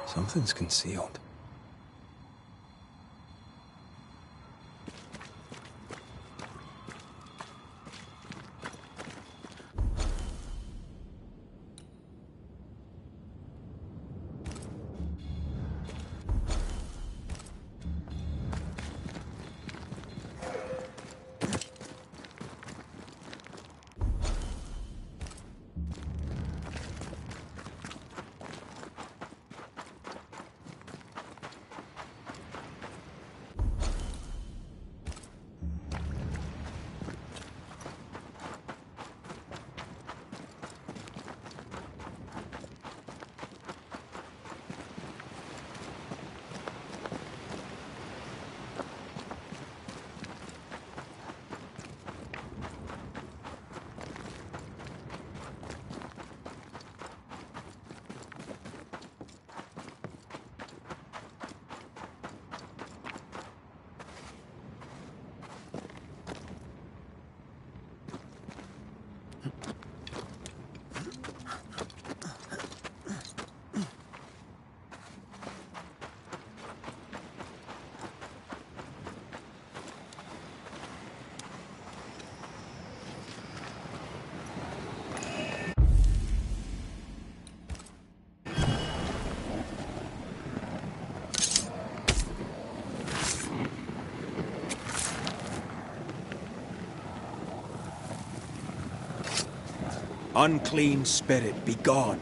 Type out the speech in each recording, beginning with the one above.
Something's concealed. Unclean spirit, be gone.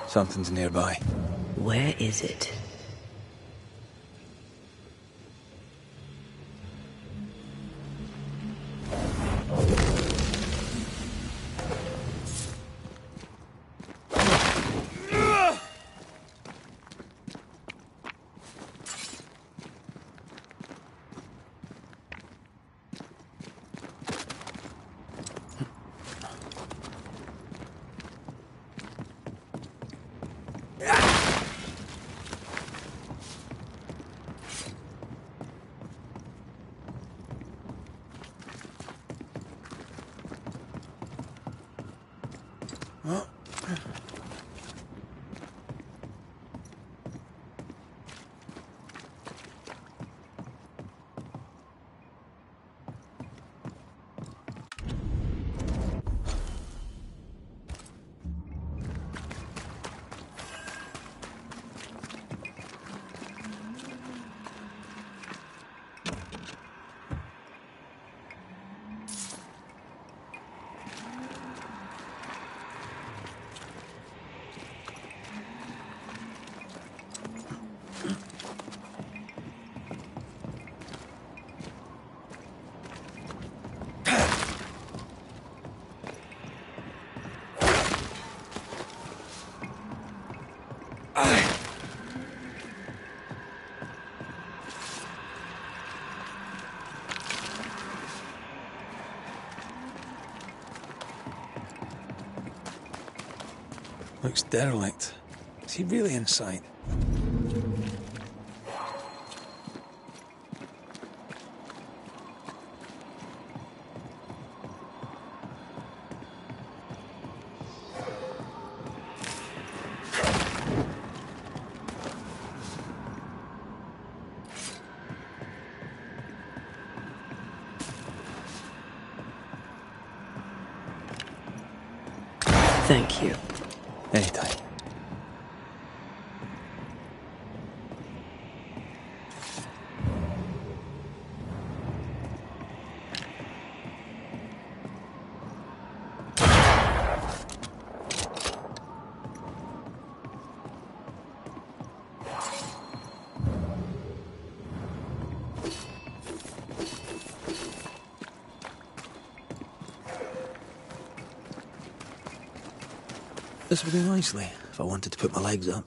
Something's nearby. Where is it? looks derelict. Is he really inside? Thank you. Anytime. This would do nicely if I wanted to put my legs up.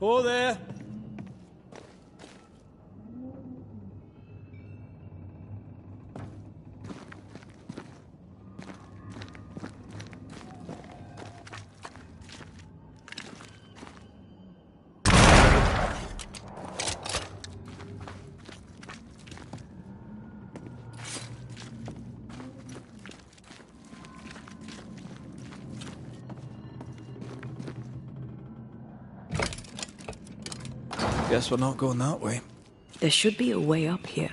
Oh, there. Guess we're not going that way. There should be a way up here.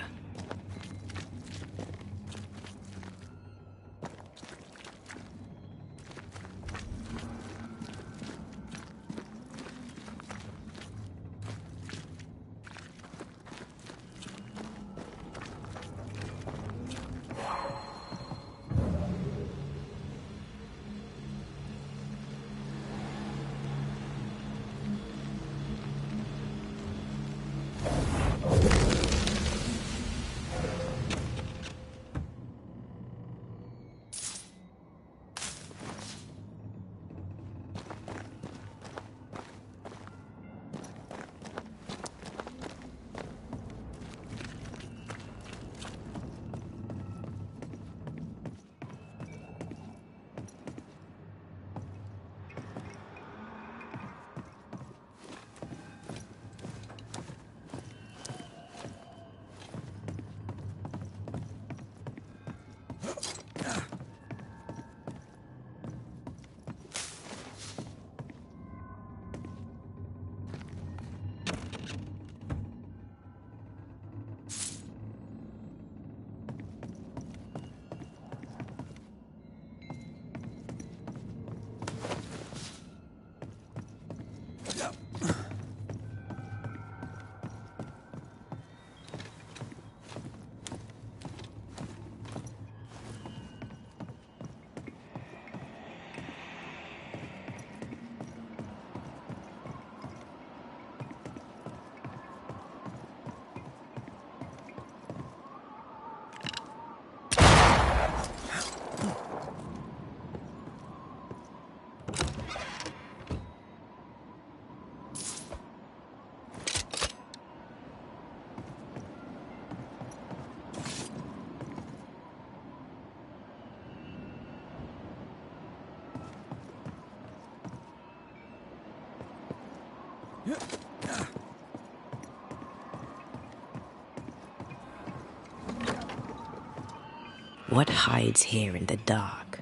What hides here in the dark?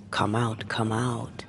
Come out, come out.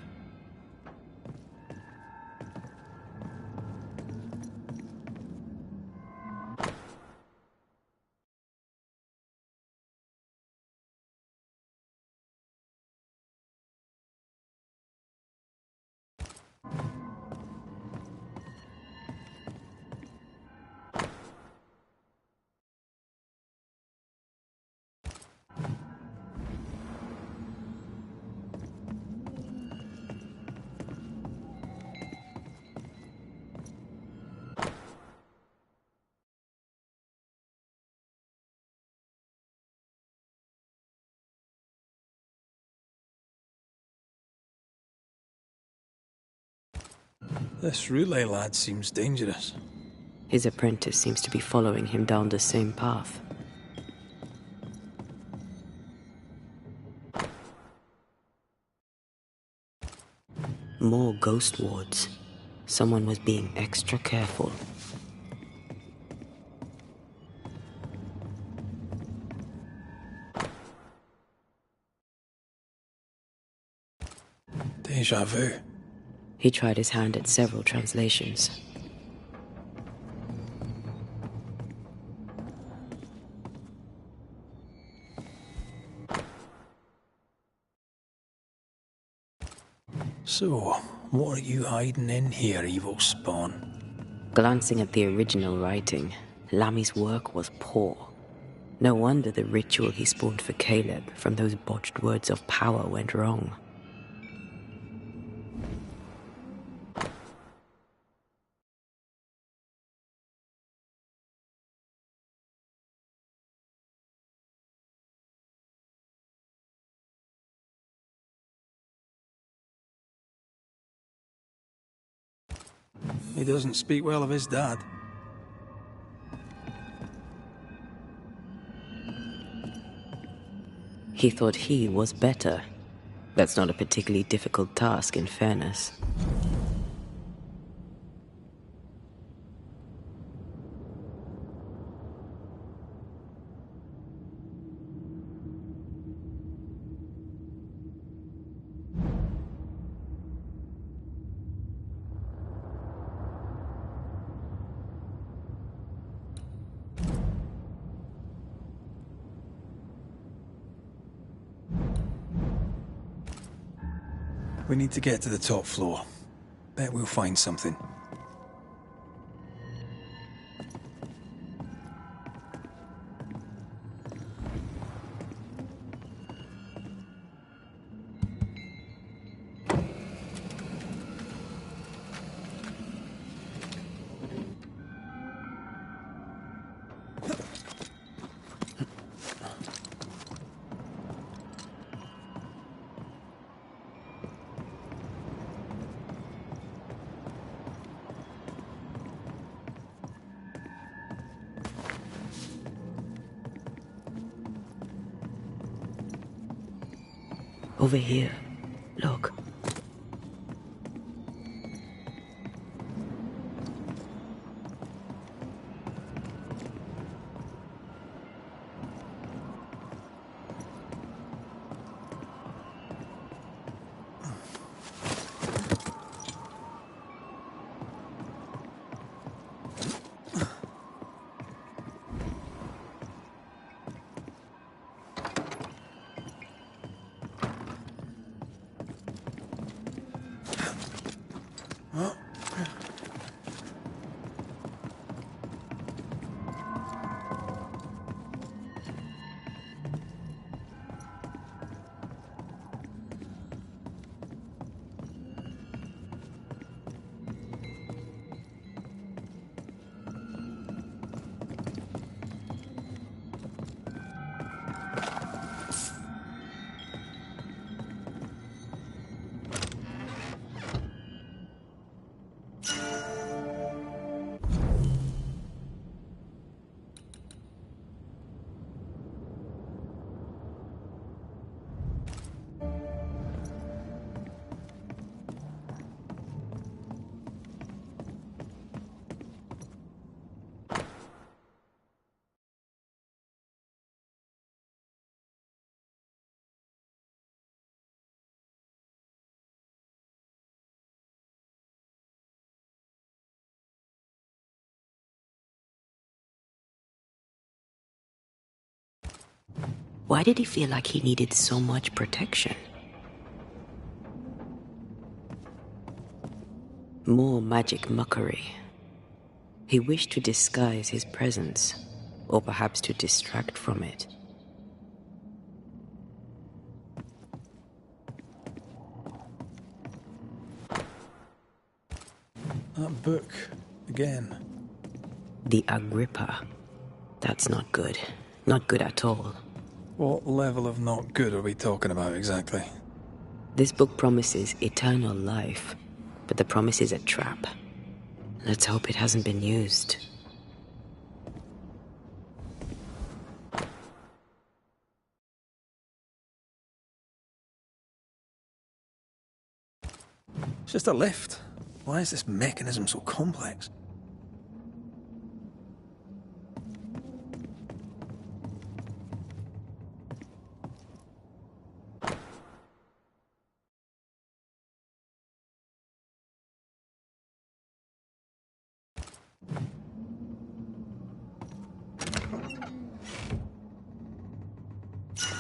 This relay lad seems dangerous. His apprentice seems to be following him down the same path. More ghost wards. Someone was being extra careful. Deja vu. He tried his hand at several translations. So, what are you hiding in here, evil spawn? Glancing at the original writing, Lami's work was poor. No wonder the ritual he spawned for Caleb from those botched words of power went wrong. He doesn't speak well of his dad. He thought he was better. That's not a particularly difficult task, in fairness. We need to get to the top floor. Bet we'll find something. Over here. Look. Why did he feel like he needed so much protection? More magic mockery. He wished to disguise his presence, or perhaps to distract from it. That book, again. The Agrippa. That's not good. Not good at all. What level of not good are we talking about exactly? This book promises eternal life, but the promise is a trap. Let's hope it hasn't been used. It's just a lift. Why is this mechanism so complex?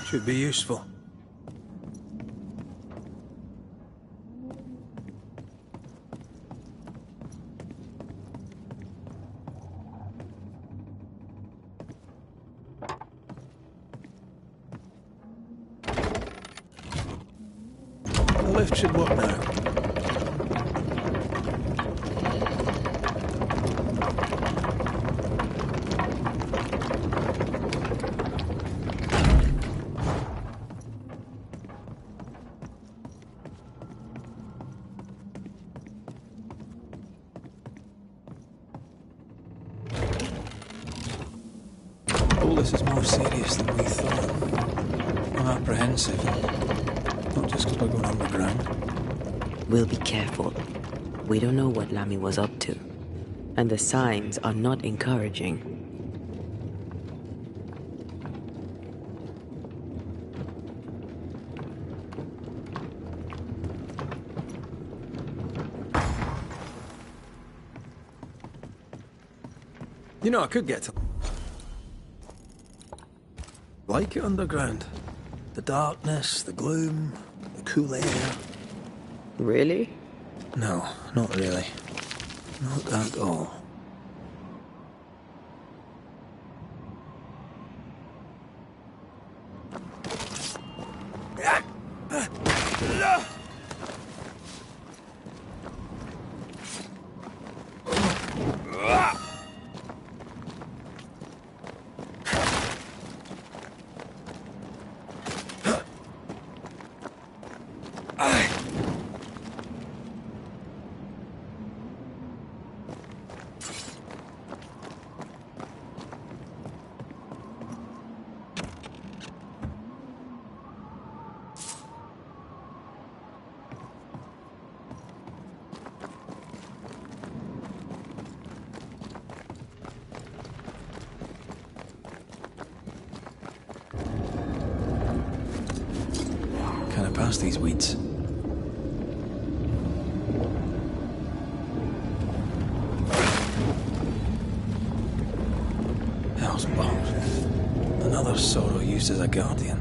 Should be useful. The lift should work now. All this is more serious than we thought. I'm apprehensive. Not just because we're going underground. We'll be careful. We don't know what Lammy was up to, and the signs are not encouraging. You know, I could get to... like it underground. The darkness, the gloom, the cool air. Really? No, not really. Not at all. Can I pass these weeds? Hell's balls. Another sorrow used as a guardian.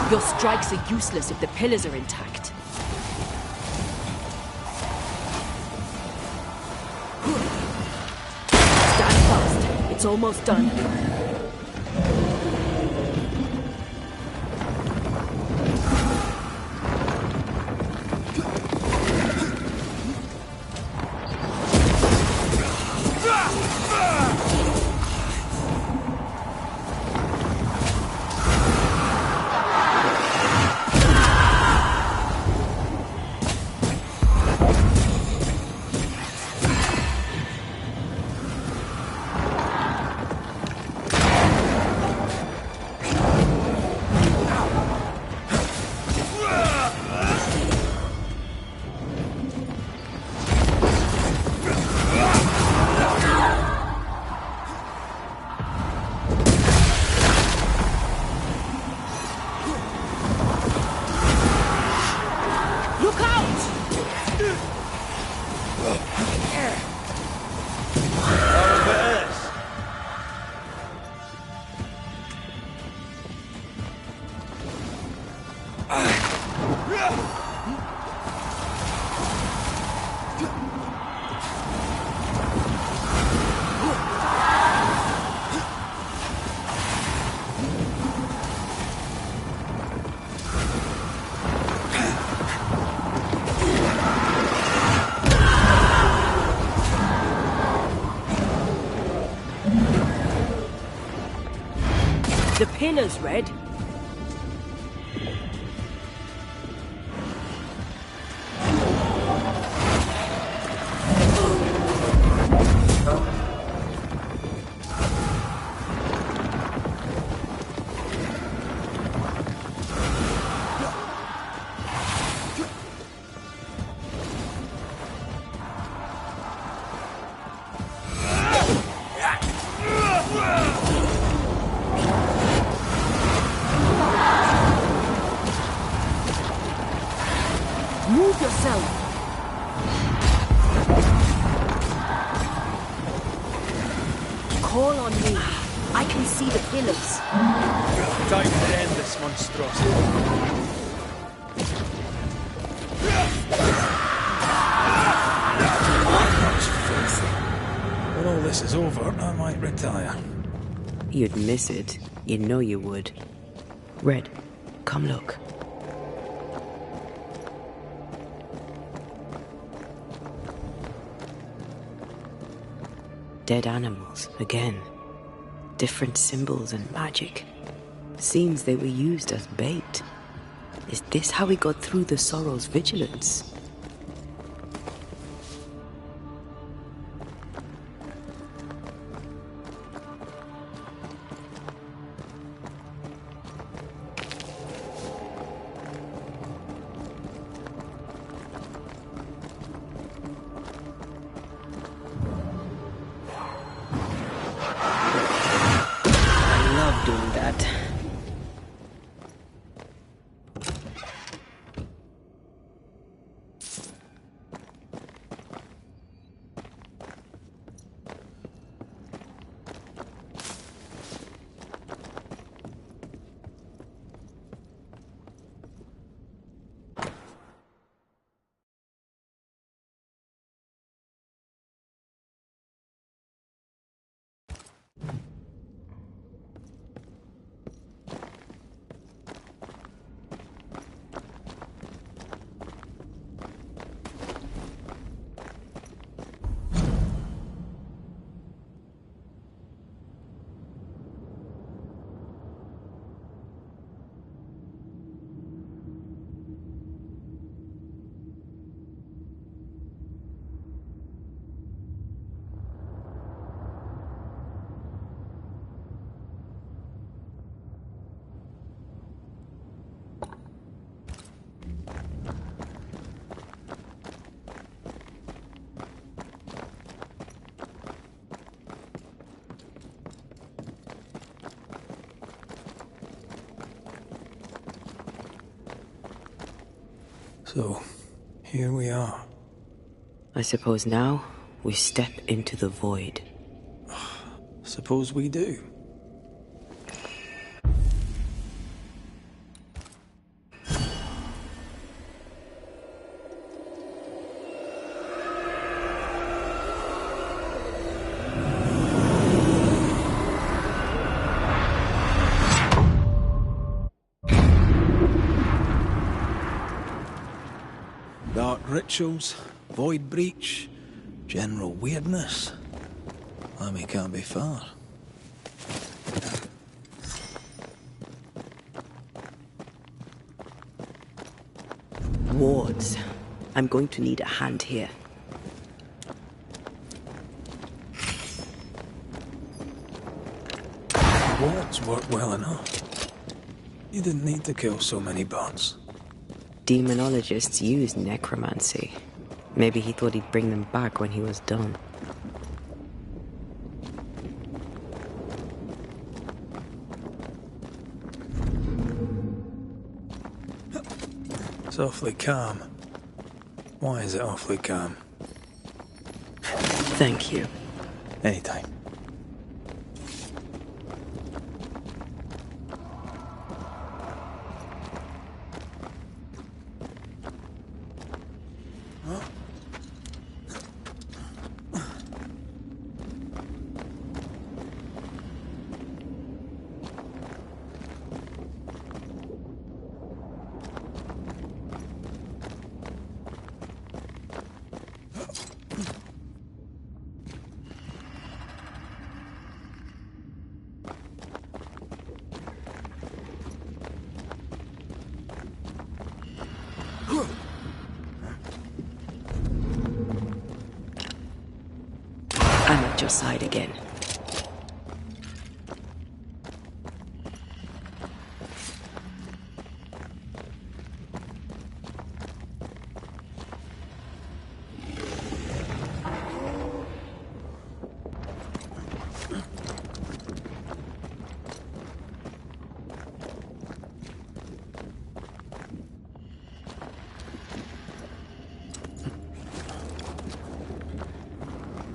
Your strikes are useless if the pillars are intact. Stand fast. It's almost done. The pillars, Red. Call on me. I can see the pillars. Time to end this monstrosity. When all this is over, I might retire. You'd miss it. You know you would. Red, come look. Dead animals, again. Different symbols and magic. Seems they were used as bait. Is this how we got through the Sorrow's vigilance? Doing that. So, here we are. I suppose now we step into the void. Suppose we do. Dark rituals, void breach, general weirdness. Lammy can't be far. Wards. I'm going to need a hand here. Wards work well enough. You didn't need to kill so many bots. Demonologists use necromancy. Maybe he thought he'd bring them back when he was done. It's awfully calm. Why is it awfully calm? Thank you. Anytime. I'm at your side again.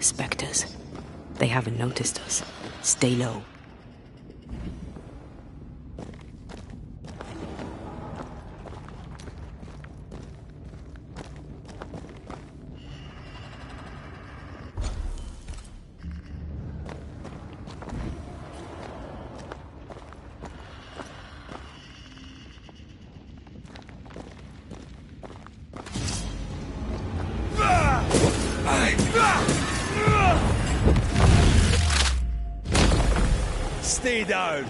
Spectres. They haven't noticed us. Stay low. Stay down.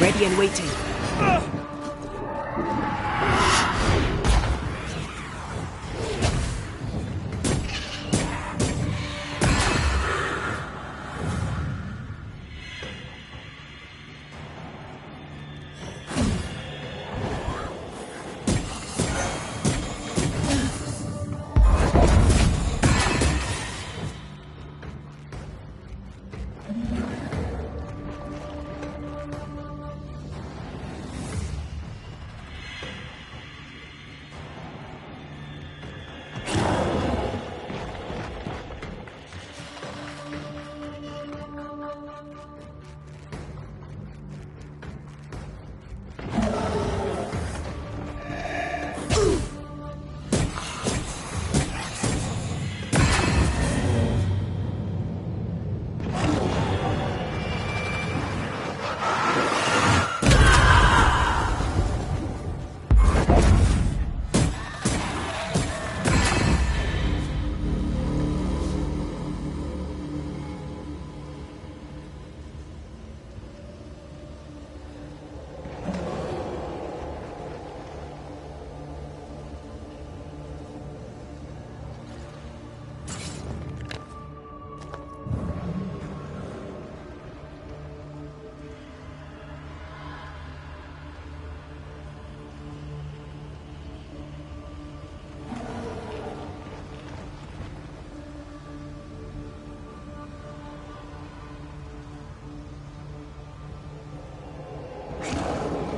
Ready and waiting.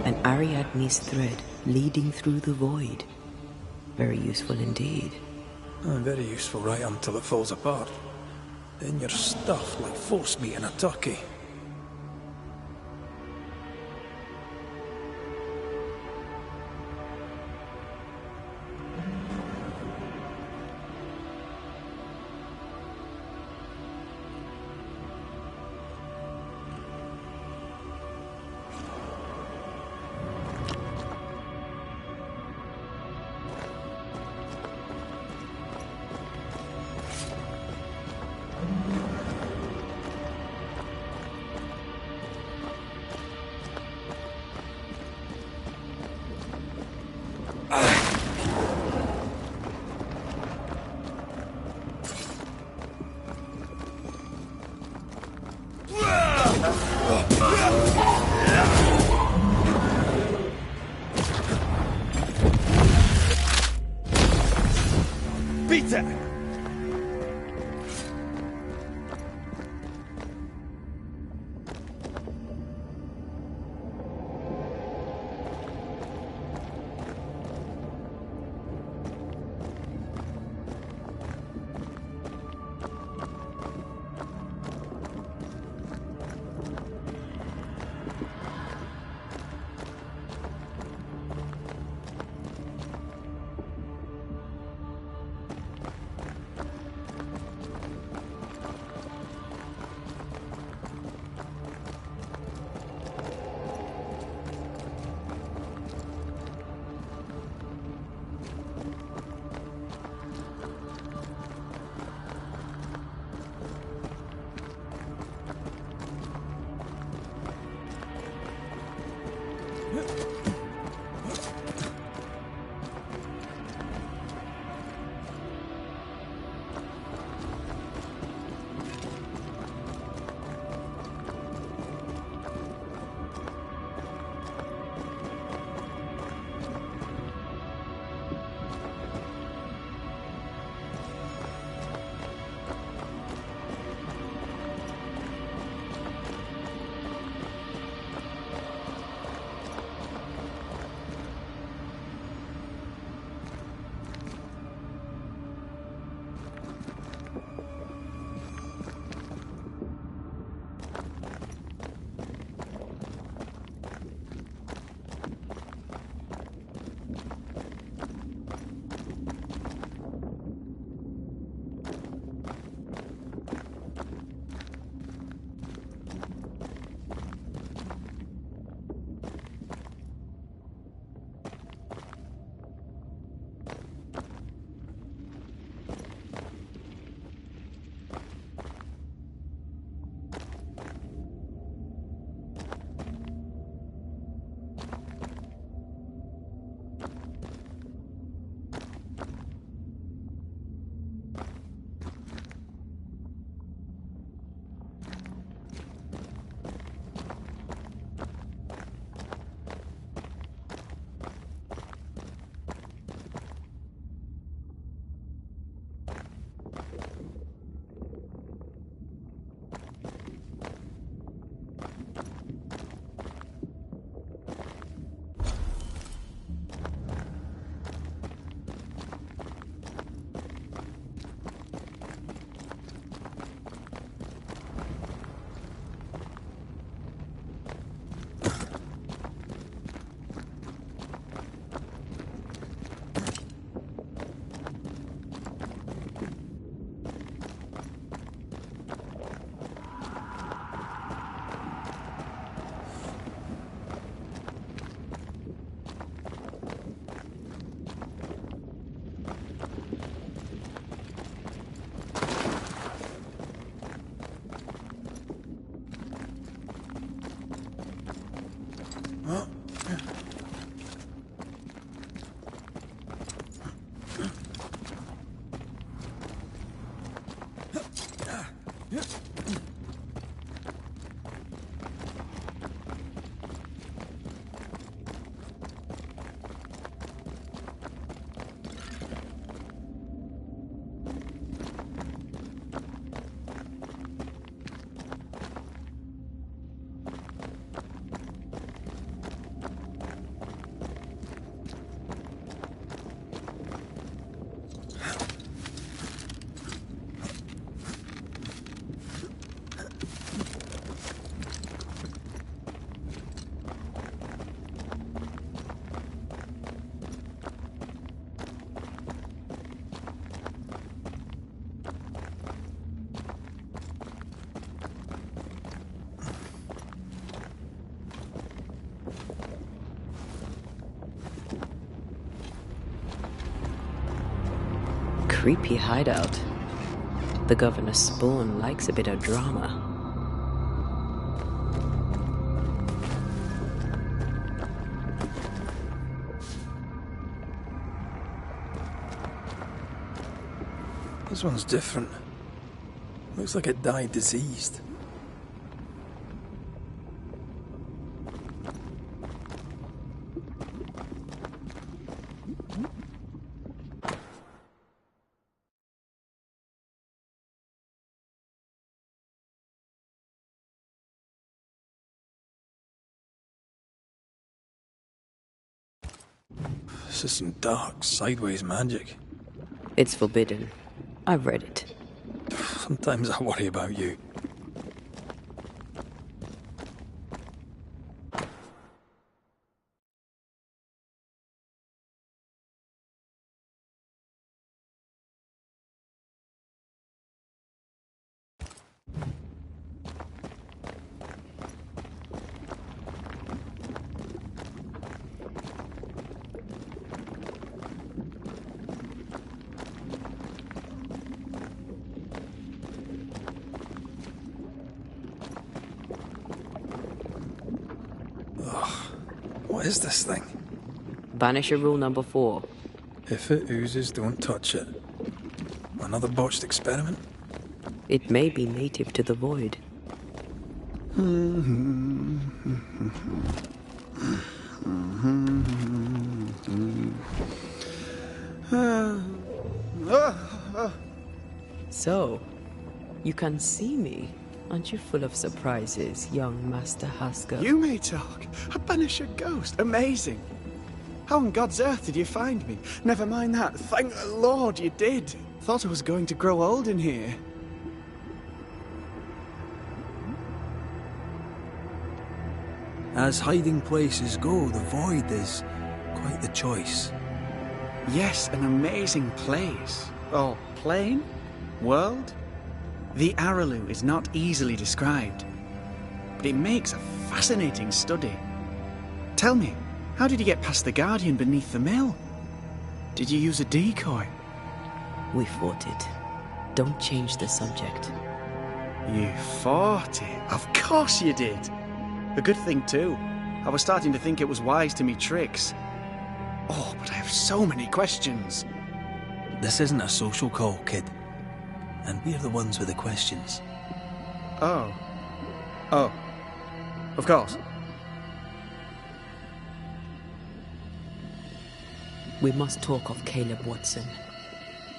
An Ariadne's thread leading through the void. Very useful indeed. Oh, very useful right until it falls apart. Then you're stuffed like force meat in a turkey. Creepy hideout. The governor's spawn likes a bit of drama. This one's different. Looks like it died diseased. This is some dark, sideways magic. It's forbidden. I've read it. Sometimes I worry about you. What is this thing? Banisher rule number 4. If it oozes, don't touch it. Another botched experiment? It may be native to the void. So, you can see me. Aren't you full of surprises, young Master Haskell? You may talk. A Banisher ghost. Amazing. How on God's earth did you find me? Never mind that. Thank the Lord you did. Thought I was going to grow old in here. As hiding places go, the void is quite the choice. Yes, an amazing place. Or plane? World? The Araloo is not easily described, but it makes a fascinating study. Tell me, how did you get past the Guardian beneath the mill? Did you use a decoy? We fought it. Don't change the subject. You fought it? Of course you did. A good thing too. I was starting to think it was wise to me tricks. Oh, but I have so many questions. This isn't a social call, kid. And we're the ones with the questions. Oh. Oh. Of course. We must talk of Caleb Watson.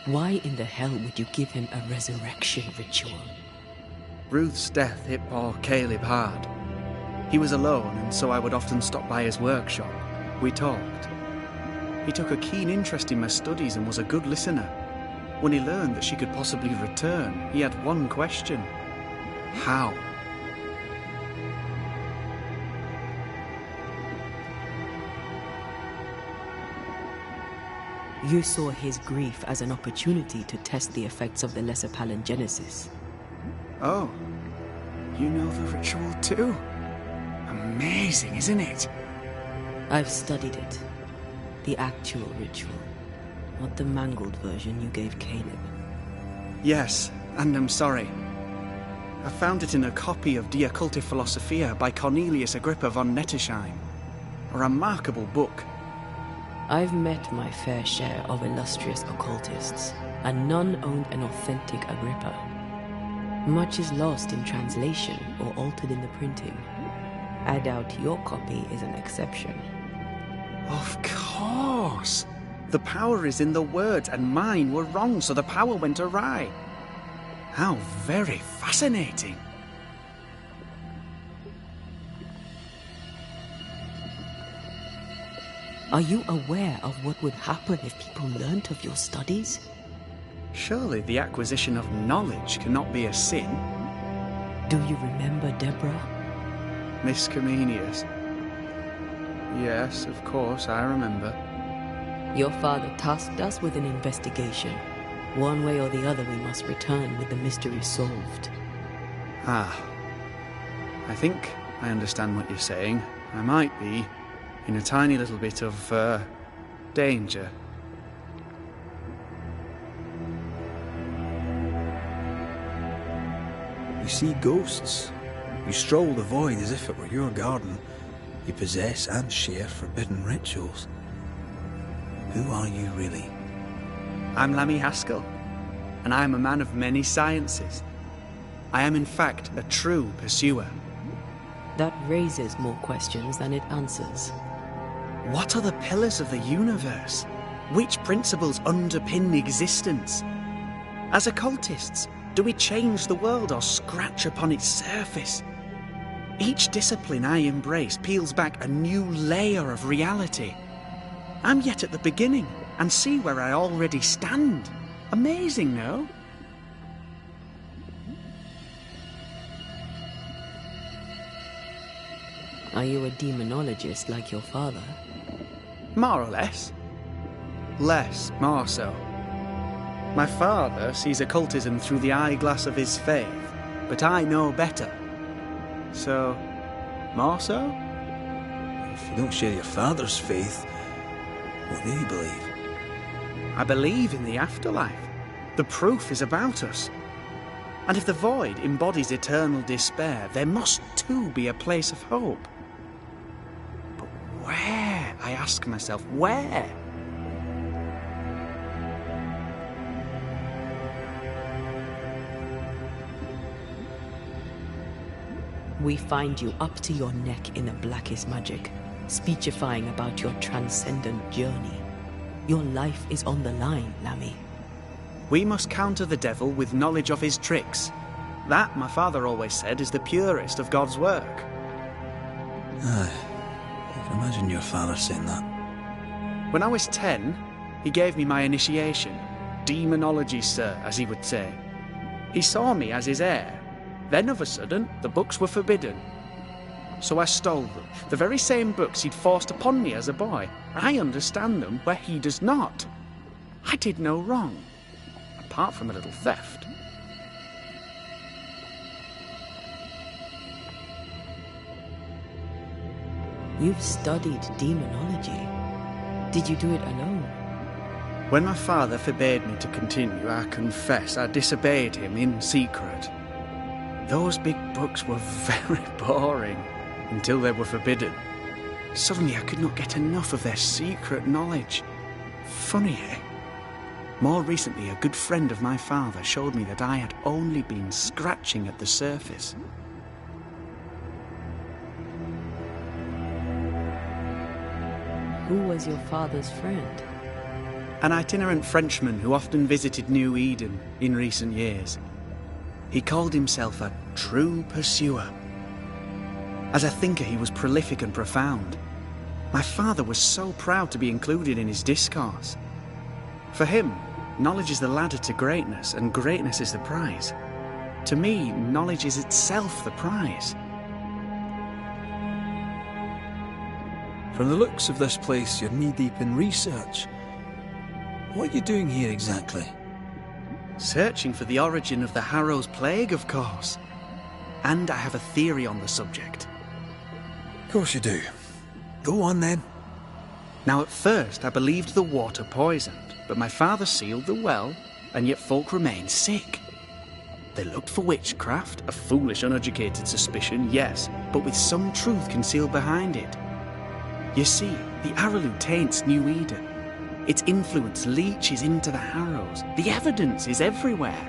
Why in the hell would you give him a resurrection ritual? Ruth's death hit poor Caleb hard. He was alone, and so I would often stop by his workshop. We talked. He took a keen interest in my studies and was a good listener. When he learned that she could possibly return, he had one question. How? You saw his grief as an opportunity to test the effects of the lesser palingenesis. Oh, you know the ritual too? Amazing, isn't it? I've studied it. The actual ritual, not the mangled version you gave Caleb. Yes, and I'm sorry. I found it in a copy of De Occulti Philosophia by Cornelius Agrippa von Nettersheim. A remarkable book. I've met my fair share of illustrious occultists, and none owned an authentic Agrippa. Much is lost in translation or altered in the printing. I doubt your copy is an exception. Of course! The power is in the words, and mine were wrong, so the power went awry. How very fascinating. Are you aware of what would happen if people learnt of your studies? Surely the acquisition of knowledge cannot be a sin. Do you remember Deborah? Miss Comenius. Yes, of course, I remember. Your father tasked us with an investigation. One way or the other, we must return with the mystery solved. Ah. I think I understand what you're saying. I might be in a tiny little bit of, danger. You see ghosts. You stroll the void as if it were your garden. You possess and share forbidden rituals. Who are you really? I'm Lammy Haskell, and I am a man of many sciences. I am in fact a true pursuer. That raises more questions than it answers. What are the pillars of the universe? Which principles underpin existence? As occultists, do we change the world or scratch upon its surface? Each discipline I embrace peels back a new layer of reality. I'm yet at the beginning, and see where I already stand. Amazing, no? Are you a demonologist like your father? More or less. Less, more so. My father sees occultism through the eyeglass of his faith, but I know better. So, more so? If you don't share your father's faith, what do you believe? I believe in the afterlife. The proof is about us. And if the void embodies eternal despair, there must too be a place of hope. But where? I ask myself, where? We find you up to your neck in the blackest magic, speechifying about your transcendent journey. Your life is on the line, Lammy. We must counter the devil with knowledge of his tricks. That, my father always said, is the purest of God's work. Aye, I can imagine your father saying that. When I was 10, he gave me my initiation. Demonology, sir, as he would say. He saw me as his heir. Then, of a sudden, the books were forbidden. So I stole them, the very same books he'd forced upon me as a boy. I understand them where he does not. I did no wrong, apart from a little theft. You've studied demonology. Did you do it alone? When my father forbade me to continue, I confess I disobeyed him in secret. Those big books were very boring until they were forbidden. Suddenly I could not get enough of their secret knowledge. Funny, eh? More recently, a good friend of my father showed me that I had only been scratching at the surface. Who was your father's friend? An itinerant Frenchman who often visited New Eden in recent years. He called himself a true pursuer. As a thinker, he was prolific and profound. My father was so proud to be included in his discourse. For him, knowledge is the ladder to greatness, and greatness is the prize. To me, knowledge is itself the prize. From the looks of this place, you're knee-deep in research. What are you doing here exactly? Searching for the origin of the Harrow's Plague, of course. And I have a theory on the subject. Of course you do. Go on then. Now, at first, I believed the water poisoned, but my father sealed the well, and yet folk remained sick. They looked for witchcraft, a foolish, uneducated suspicion, yes, but with some truth concealed behind it. You see, the Araloo taints New Eden. Its influence leaches into the Harrows. The evidence is everywhere.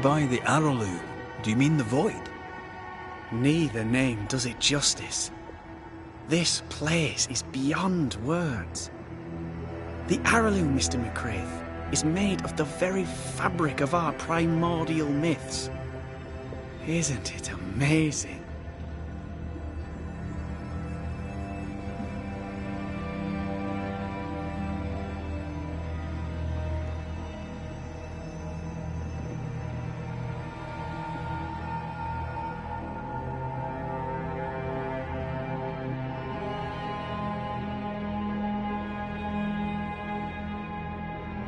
By the Araloo, do you mean the Void? Neither name does it justice. This place is beyond words. The Araloo, Mr. McCraith, is made of the very fabric of our primordial myths. Isn't it amazing?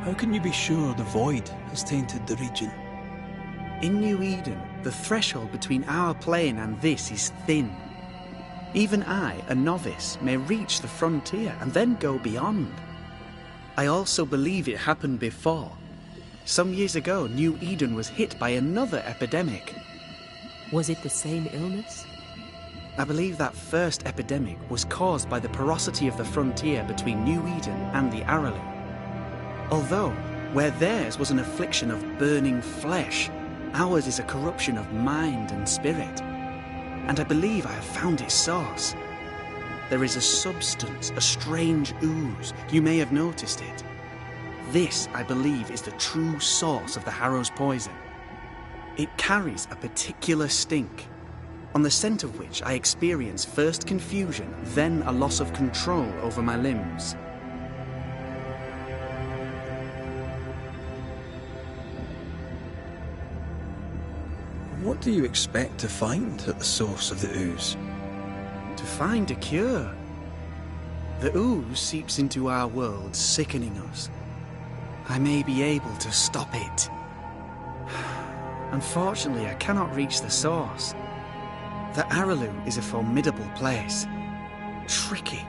How can you be sure the Void has tainted the region? In New Eden, the threshold between our plane and this is thin. Even I, a novice, may reach the frontier and then go beyond. I also believe it happened before. Some years ago, New Eden was hit by another epidemic. Was it the same illness? I believe that first epidemic was caused by the porosity of the frontier between New Eden and the Araloo. Although, where theirs was an affliction of burning flesh, ours is a corruption of mind and spirit. And I believe I have found its source. There is a substance, a strange ooze. You may have noticed it. This, I believe, is the true source of the Harrow's poison. It carries a particular stink, on the scent of which I experience first confusion, then a loss of control over my limbs. What do you expect to find at the source of the ooze? To find a cure. The ooze seeps into our world, sickening us. I may be able to stop it. Unfortunately, I cannot reach the source. The Araloo is a formidable place. Tricky.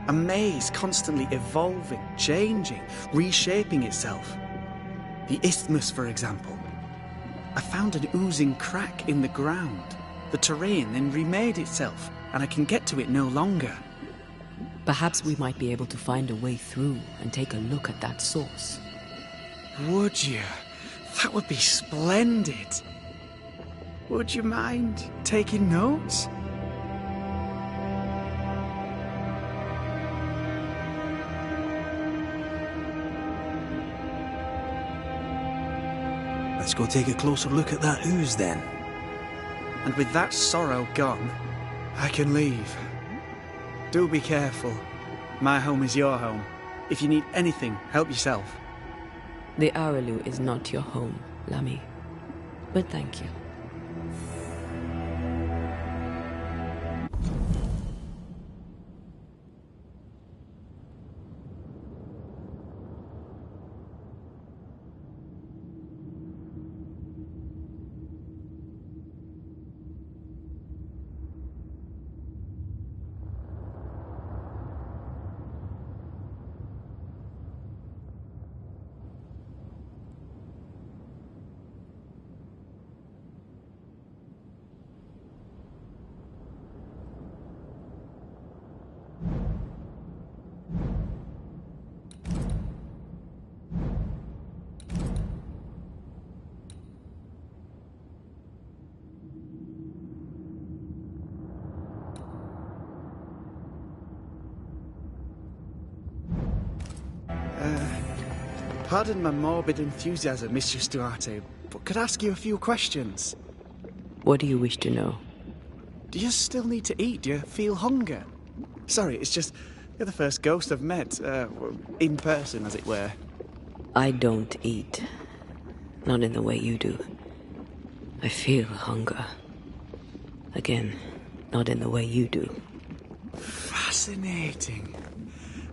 A maze constantly evolving, changing, reshaping itself. The isthmus, for example. I found an oozing crack in the ground. The terrain then remade itself, and I can get to it no longer. Perhaps we might be able to find a way through and take a look at that source. Would you? That would be splendid. Would you mind taking notes? Let's go take a closer look at that ooze then. And with that sorrow gone, I can leave. Do be careful. My home is your home. If you need anything, help yourself. The Araloo is not your home, Lamy. But thank you. Pardon my morbid enthusiasm, Mistress Duarte, but could I ask you a few questions? What do you wish to know? Do you still need to eat? Do you feel hunger? Sorry, it's just, you're the first ghost I've met, in person, as it were. I don't eat. Not in the way you do. I feel hunger. Again, not in the way you do. Fascinating.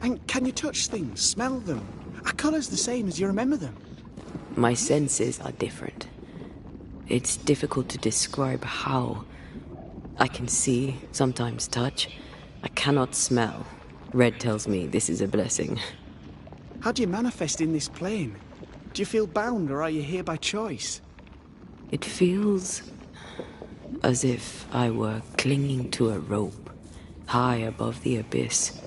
And can you touch things, smell them? Are colours the same as you remember them? My senses are different. It's difficult to describe how. I can see, sometimes touch. I cannot smell. Red tells me this is a blessing. How do you manifest in this plane? Do you feel bound, or are you here by choice? It feels as if I were clinging to a rope, high above the abyss.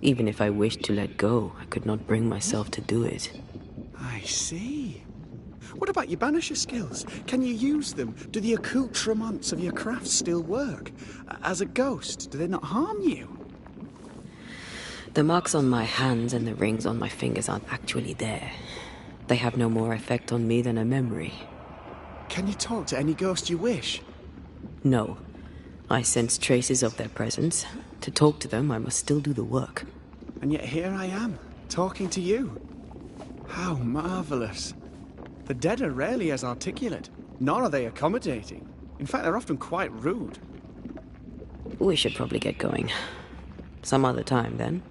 Even if I wished to let go, I could not bring myself to do it. I see. What about your Banisher skills? Can you use them? Do the accoutrements of your craft still work? As a ghost, do they not harm you? The marks on my hands and the rings on my fingers aren't actually there. They have no more effect on me than a memory. Can you talk to any ghost you wish? No. I sense traces of their presence. To talk to them, I must still do the work. And yet here I am, talking to you. How marvellous. The dead are rarely as articulate, nor are they accommodating. In fact, they're often quite rude. We should probably get going. Some other time, then.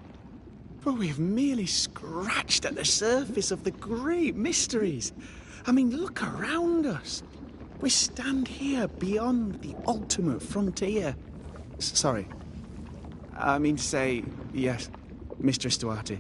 But we've merely scratched at the surface of the great mysteries. I mean, look around us. We stand here beyond the ultimate frontier. Sorry. I mean to say, yes, Mistress Duarte.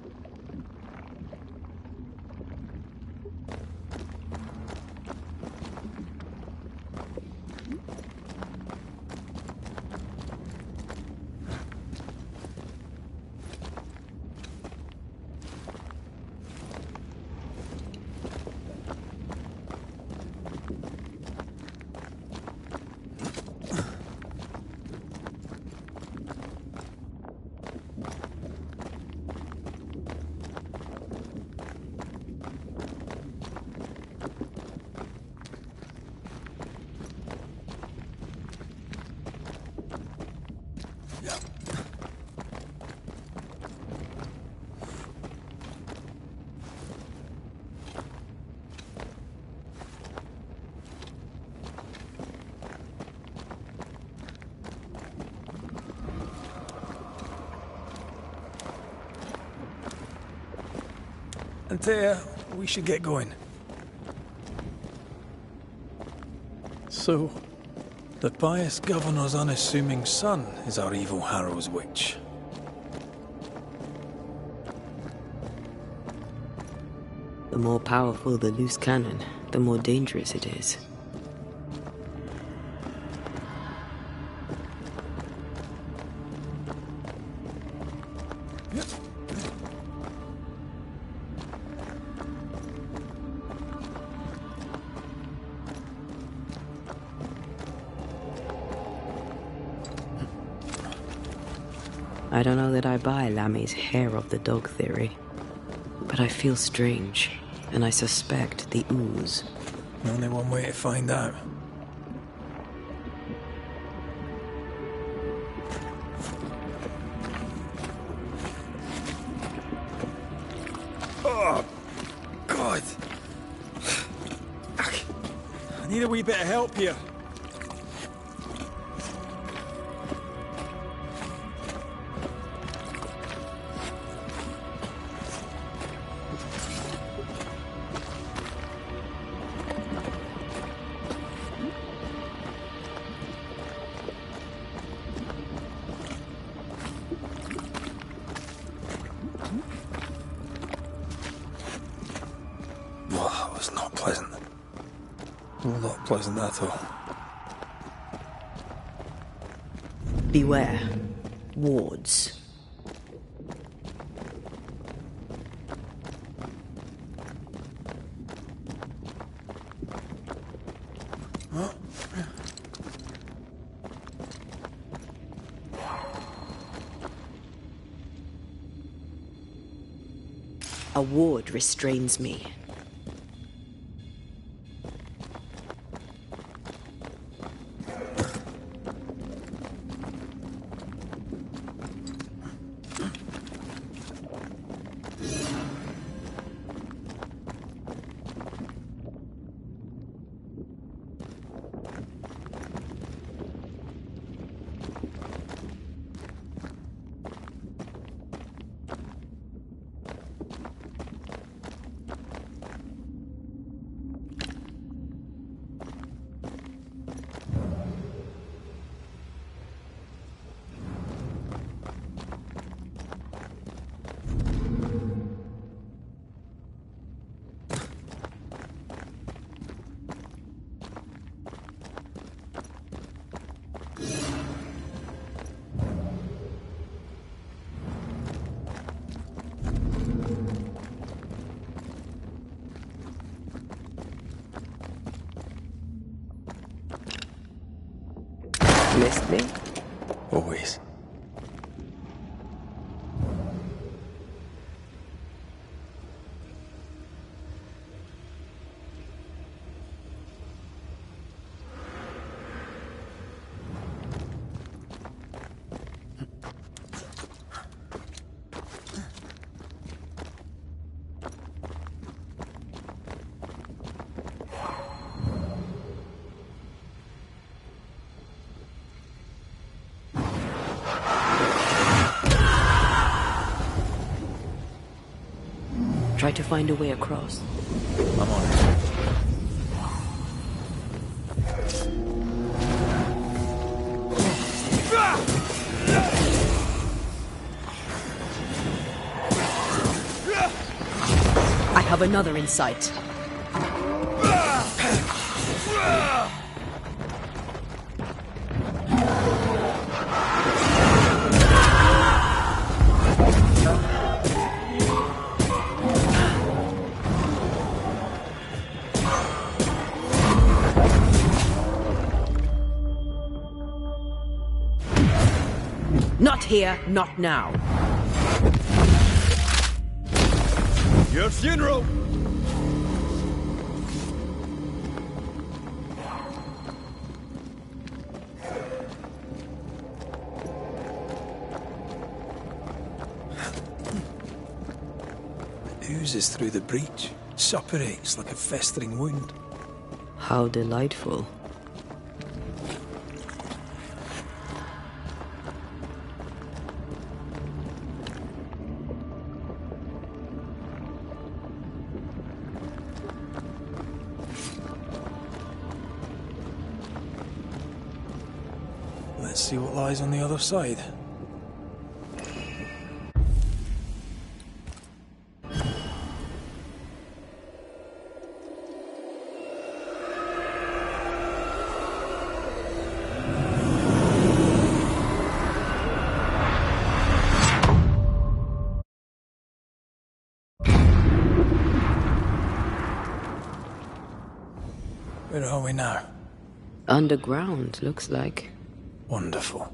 Antea, we should get going. So, the pious governor's unassuming son is our evil Harrow's witch. The more powerful the loose cannon, the more dangerous it is. I don't know that I buy Lammy's hair of the dog theory. But I feel strange, and I suspect the ooze. Only one way to find out. Oh, God. I need a wee bit of help here. Well, that was not pleasant. Well, not pleasant at all. Beware. Wards. A ward restrains me. Missed me? Always. Try to find a way across. I'm on it. I have another in sight. Not here, not now. Your funeral! It oozes through the breach, suppurates like a festering wound. How delightful. Let's see what lies on the other side. Where are we now? Underground, looks like. Wonderful.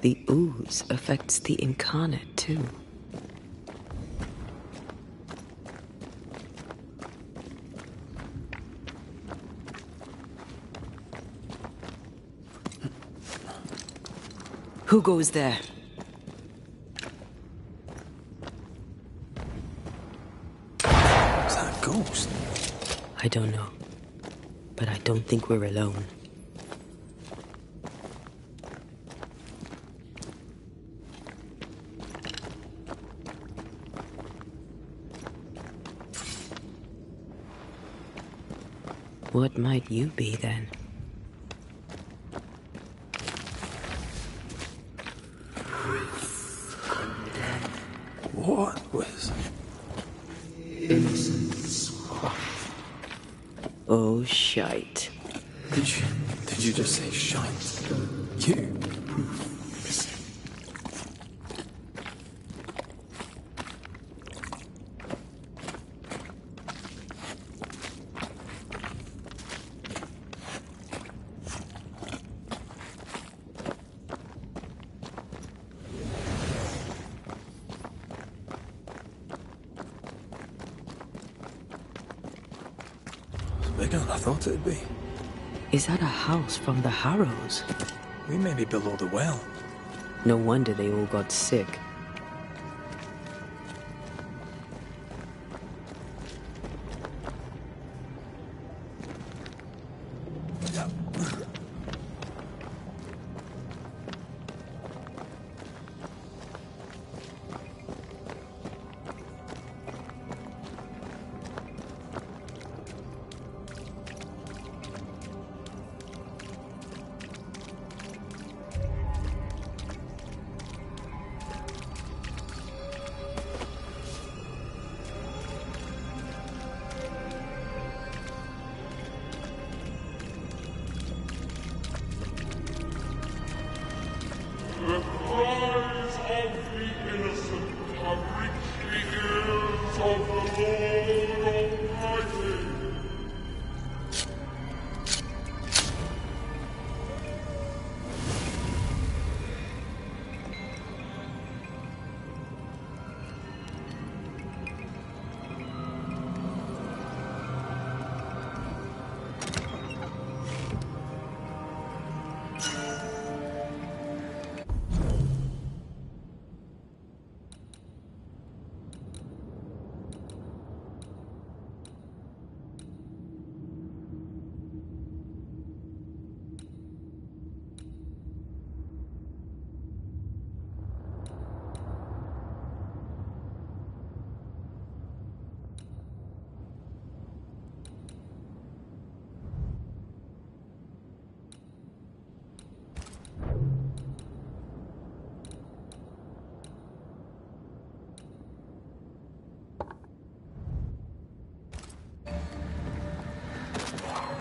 The ooze affects the incarnate too. Who goes there? Is that a ghost? I don't know. But I don't think we're alone. What might you be then? What was... Innocence. Oh, shite. Did you just say shite? You? Bigger than I thought it'd be. Is that a house from the Harrows? We may be below the well. No wonder they all got sick. The cries of the innocent have reached the ears of the Lord Almighty.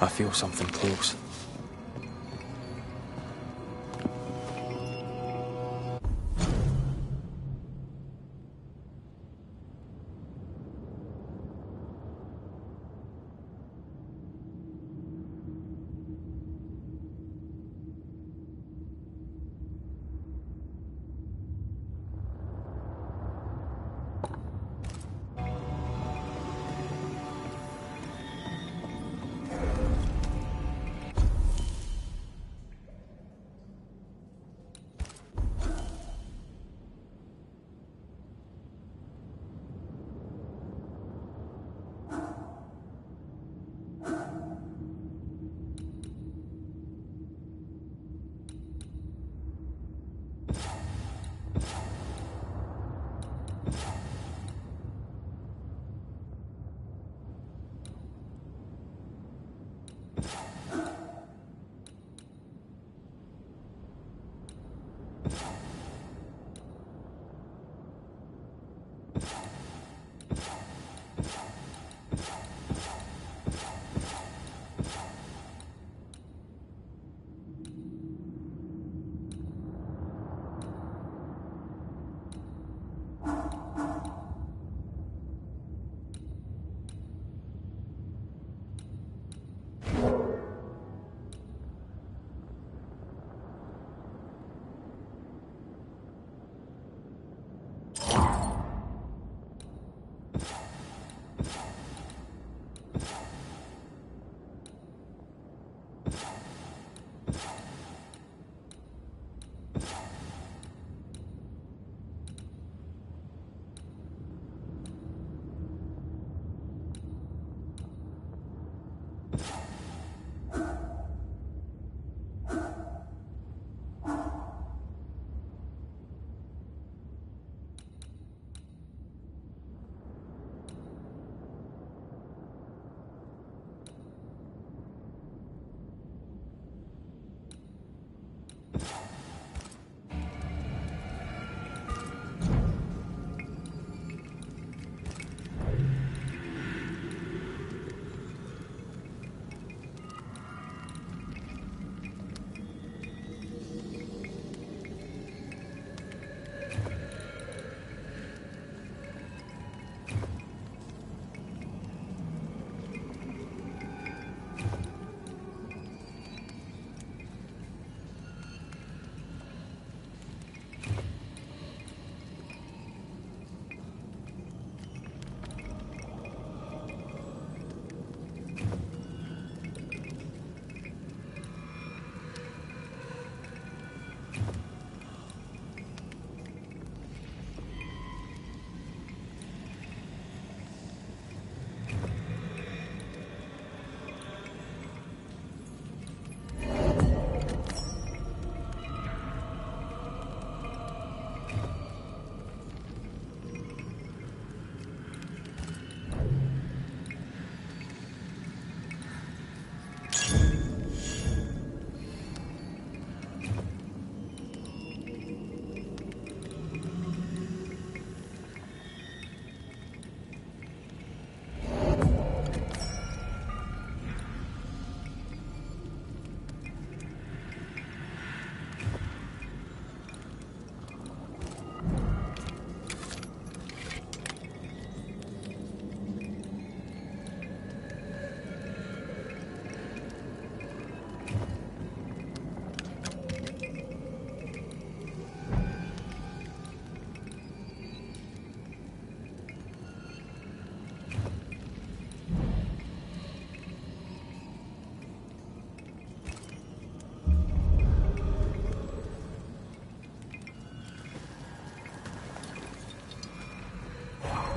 I feel something close.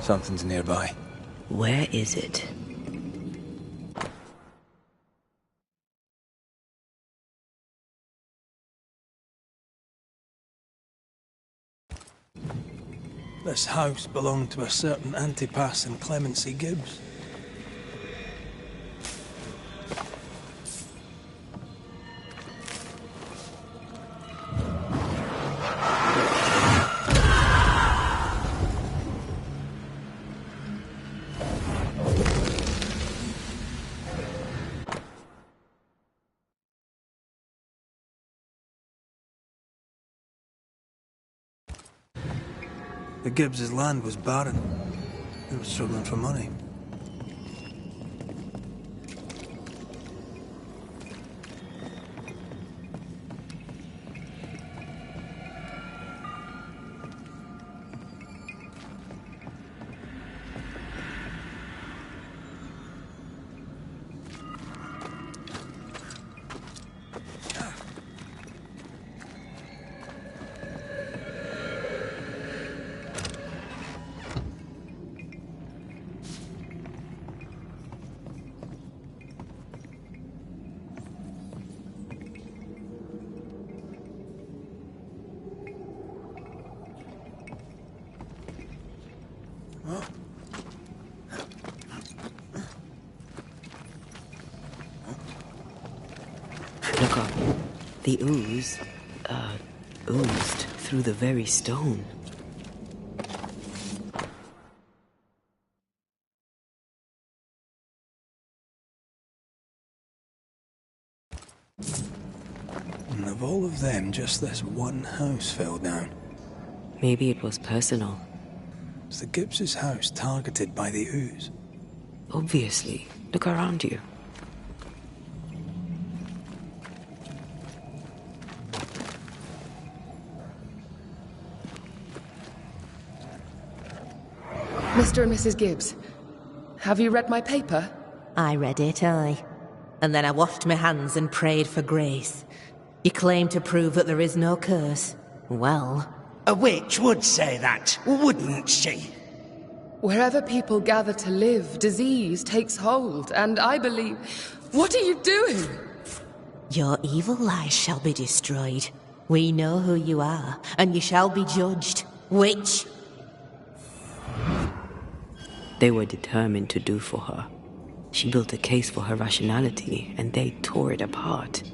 Something's nearby. Where is it? This house belonged to a certain Antipas and Clemency Gibbs. The Gibbs' land was barren. They were struggling for money. Look up. The ooze, oozed through the very stone. And of all of them, just this one house fell down. Maybe it was personal. Was the Gibbs' house targeted by the ooze? Obviously. Look around you. Mr. and Mrs. Gibbs, have you read my paper? I read it, aye. And then I washed my hands and prayed for grace. You claim to prove that there is no curse. Well... A witch would say that, wouldn't she? Wherever people gather to live, disease takes hold, and I believe... What are you doing? Your evil lies shall be destroyed. We know who you are, and you shall be judged. Witch! They were determined to do for her. She built a case for her rationality, and they tore it apart.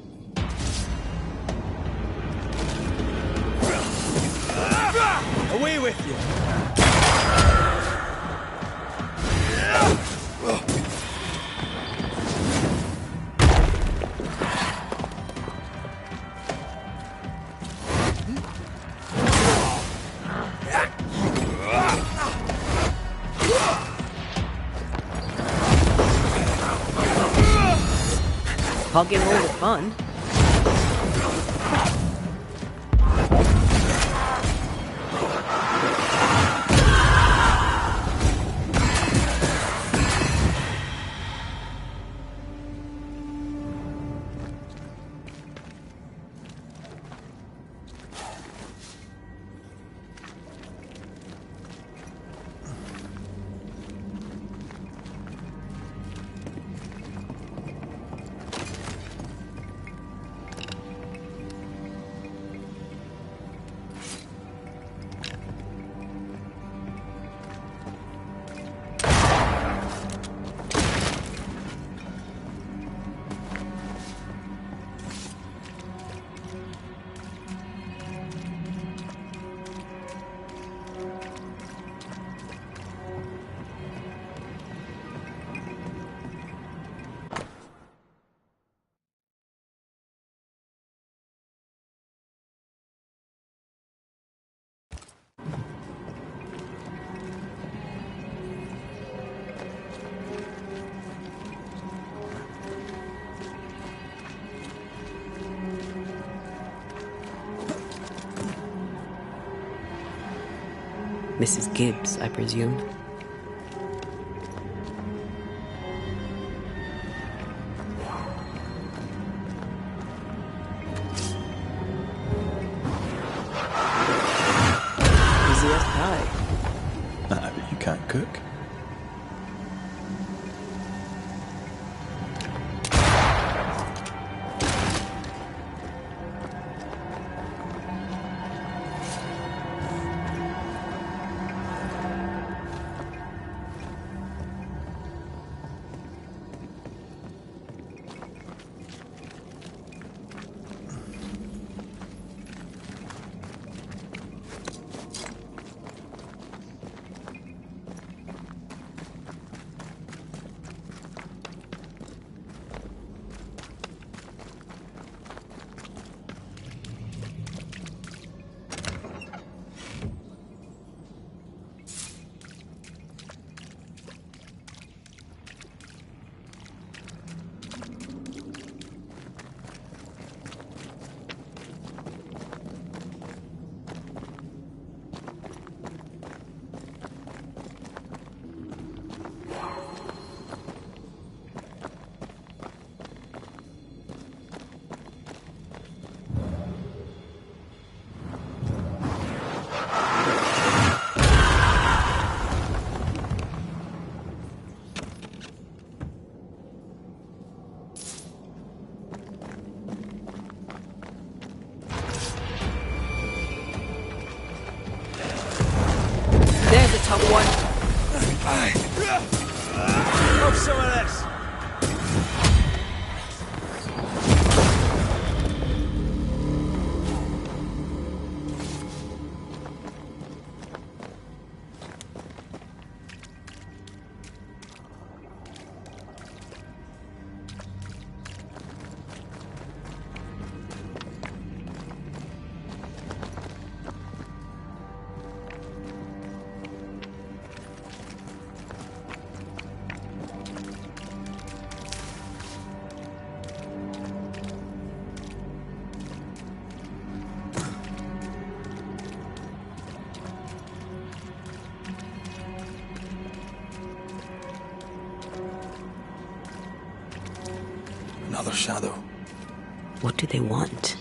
Away with you! Hogging all the fun. Mrs. Gibbs, I presume. Easy as pie. can't cook. There's a tough one. Have some of this. Another shadow. What do they want?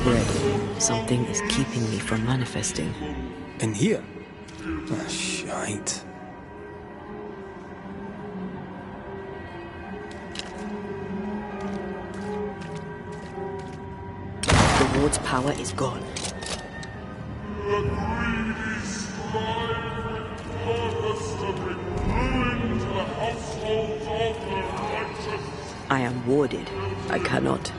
Red, something is keeping me from manifesting. In here? Ah, shite. The ward's power is gone. I am warded. I cannot.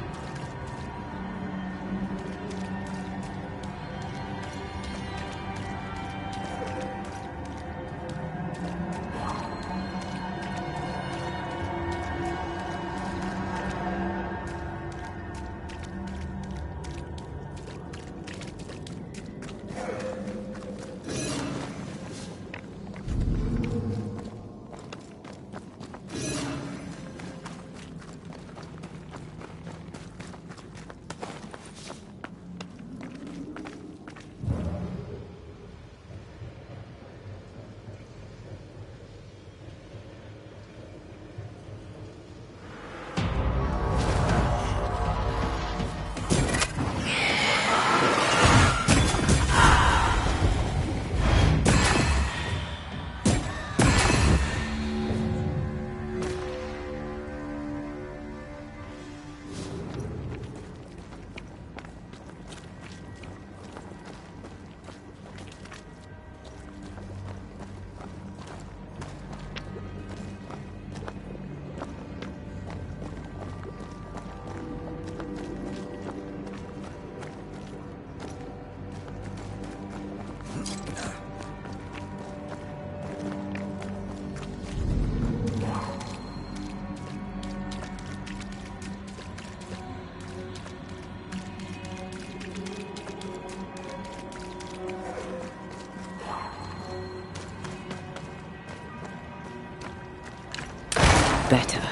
Better.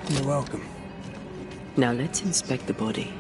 You're welcome. Now let's inspect the body.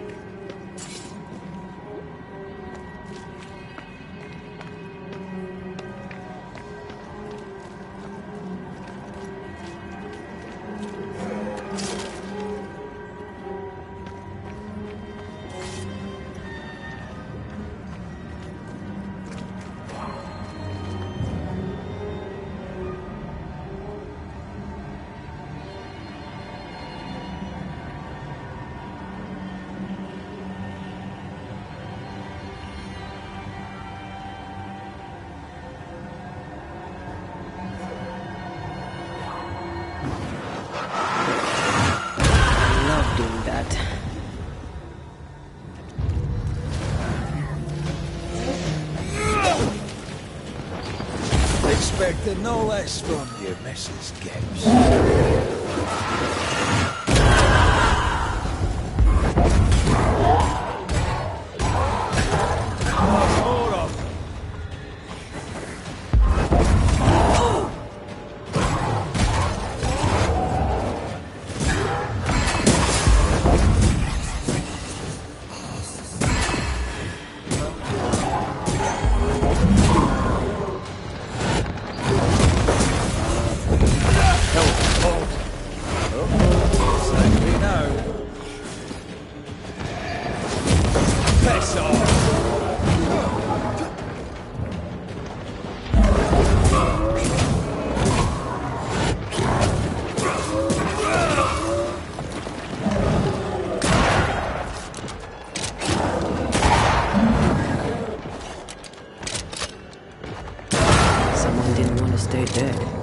no less from your Mrs. Gibbs. More of them. Someone didn't want to stay dead.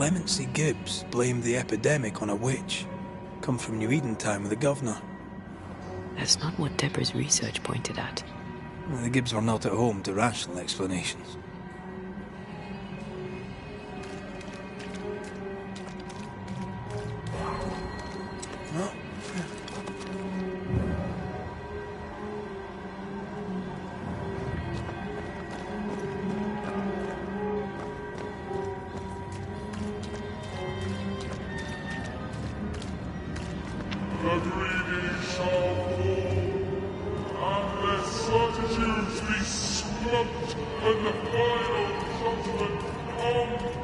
Clemency Gibbs blamed the epidemic on a witch. Come from New Eden town with the governor. That's not what Deborah's research pointed at. Well, the Gibbs were not at home to rational explanations. Well, The greedy shall fall, and their certitudes be swamped when the final judgment comes.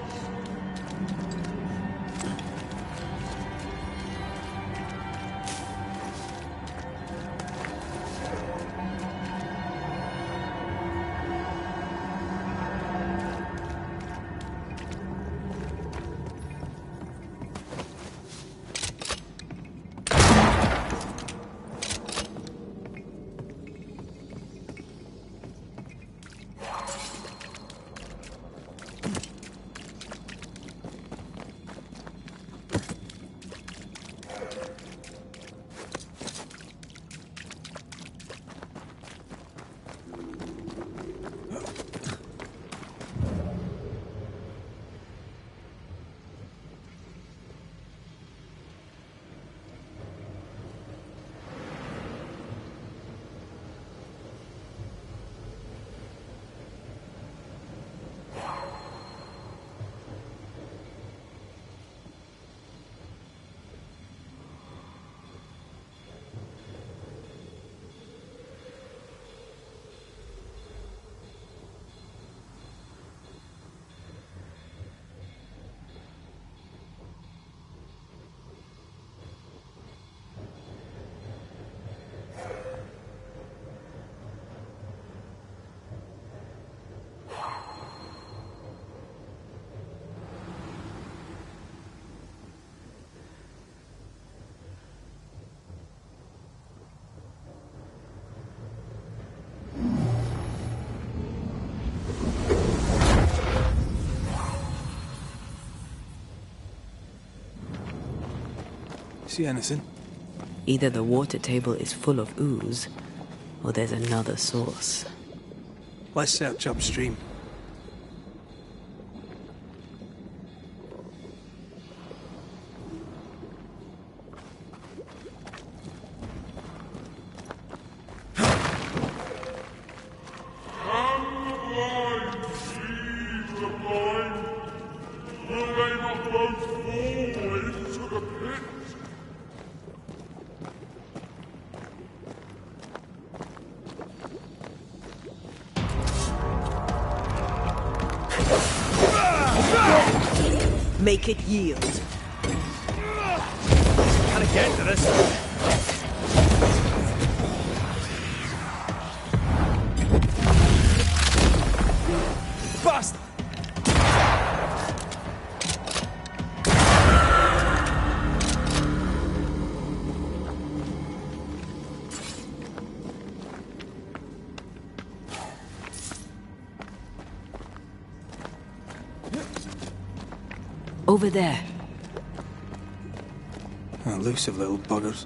See anything? Either the water table is full of ooze, or there's another source. Let's search upstream. Make it yield. Can I get to this? Bust! Over there. Elusive little buggers.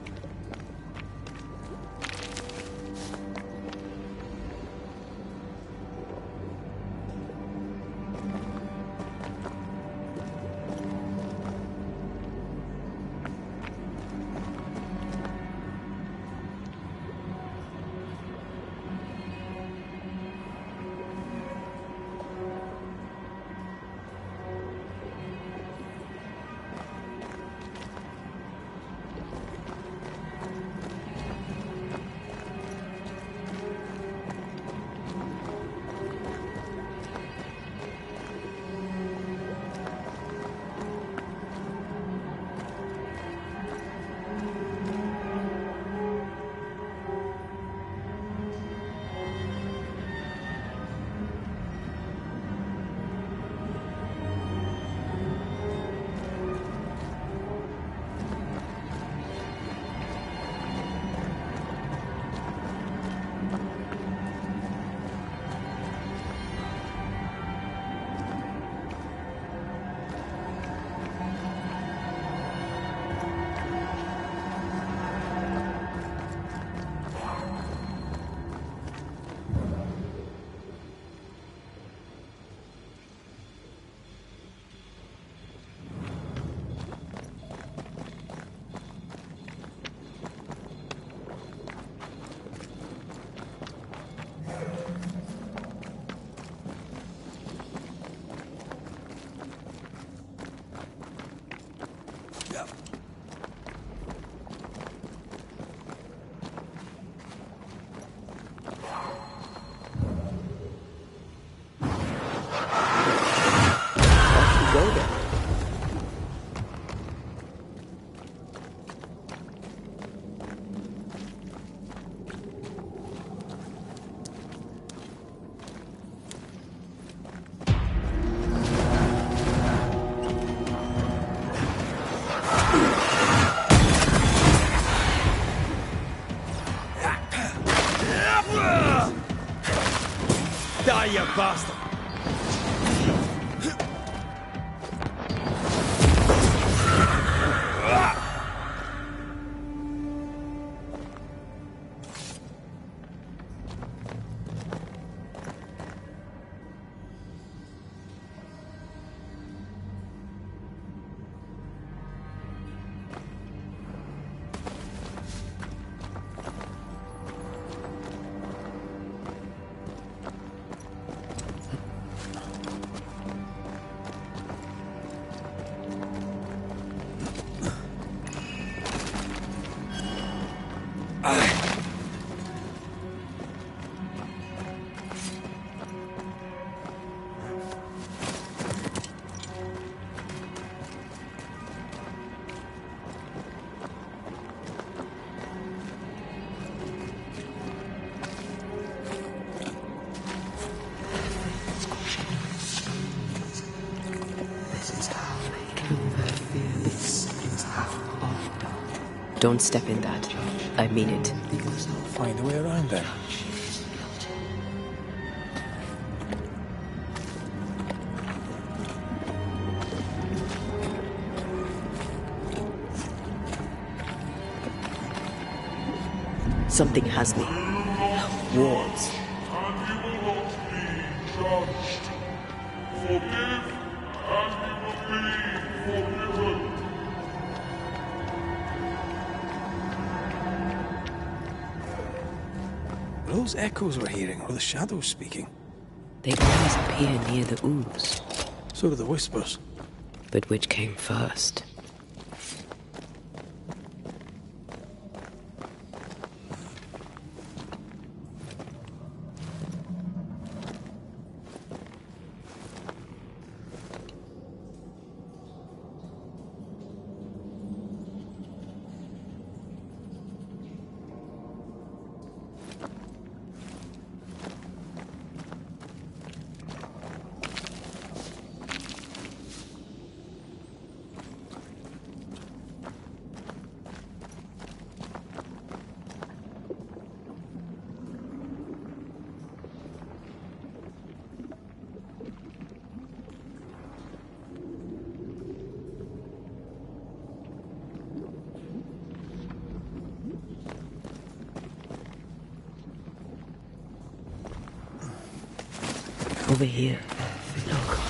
Die, you bastard! Don't step in that. I mean it. Find a way around then. Something has me. Wards. And you will not be judged. Forgive, and you will be forgiven. Were those echoes we're hearing, or the shadows speaking? They always appear near the ooze. So do the whispers. But which came first? Over here. Look.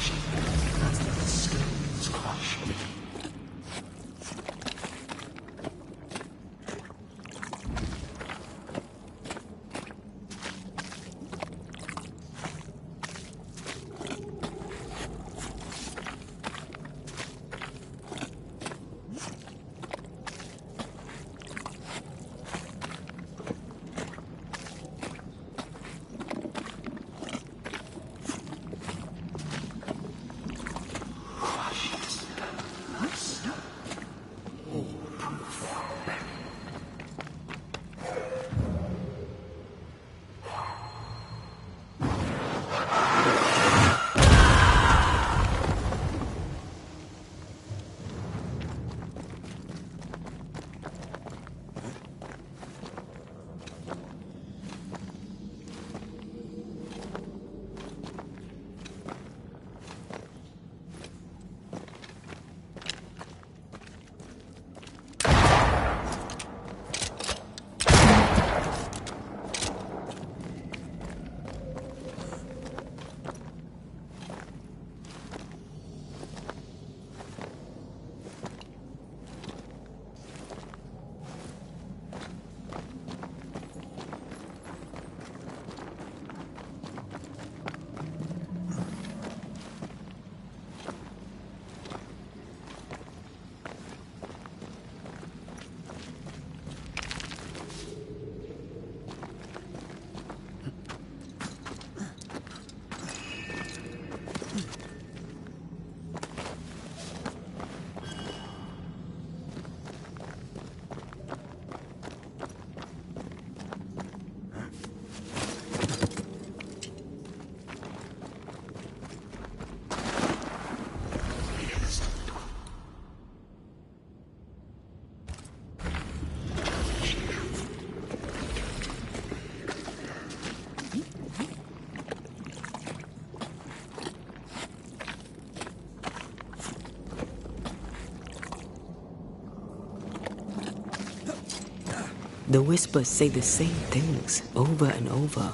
The whispers say the same things over and over.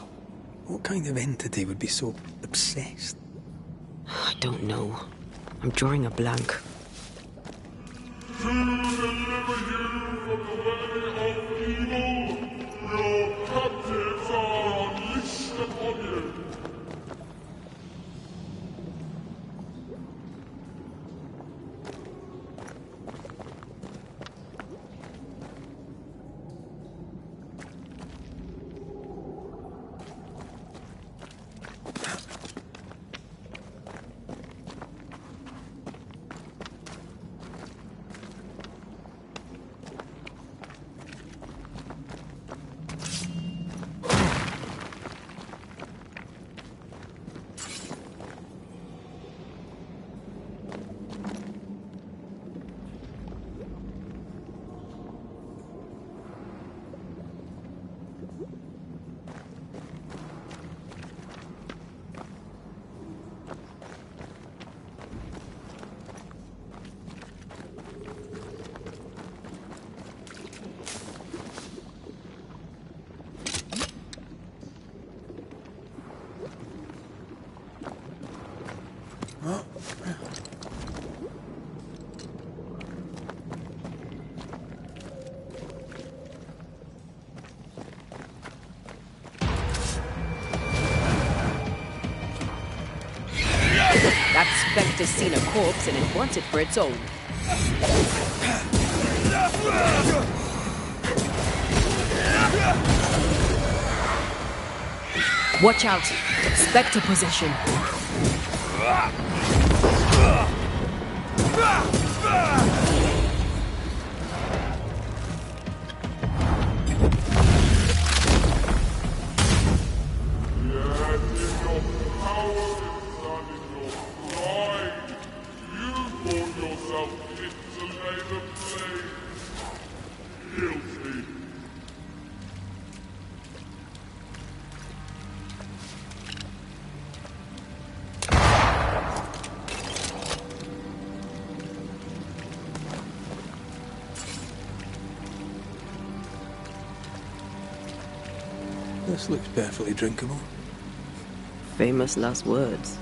What kind of entity would be so obsessed? I don't know. I'm drawing a blank. To deliver you from the way of evil, your captives are unleashed upon you. It has seen a corpse and it wants it for its own. Watch out! Spectre possession! This looks perfectly drinkable. Famous last words.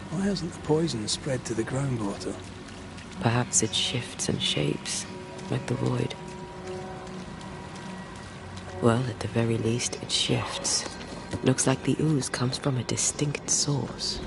Why hasn't the poison spread to the groundwater? Perhaps it shifts and shapes, like the void. Well, at the very least, it shifts. Looks like the ooze comes from a distinct source.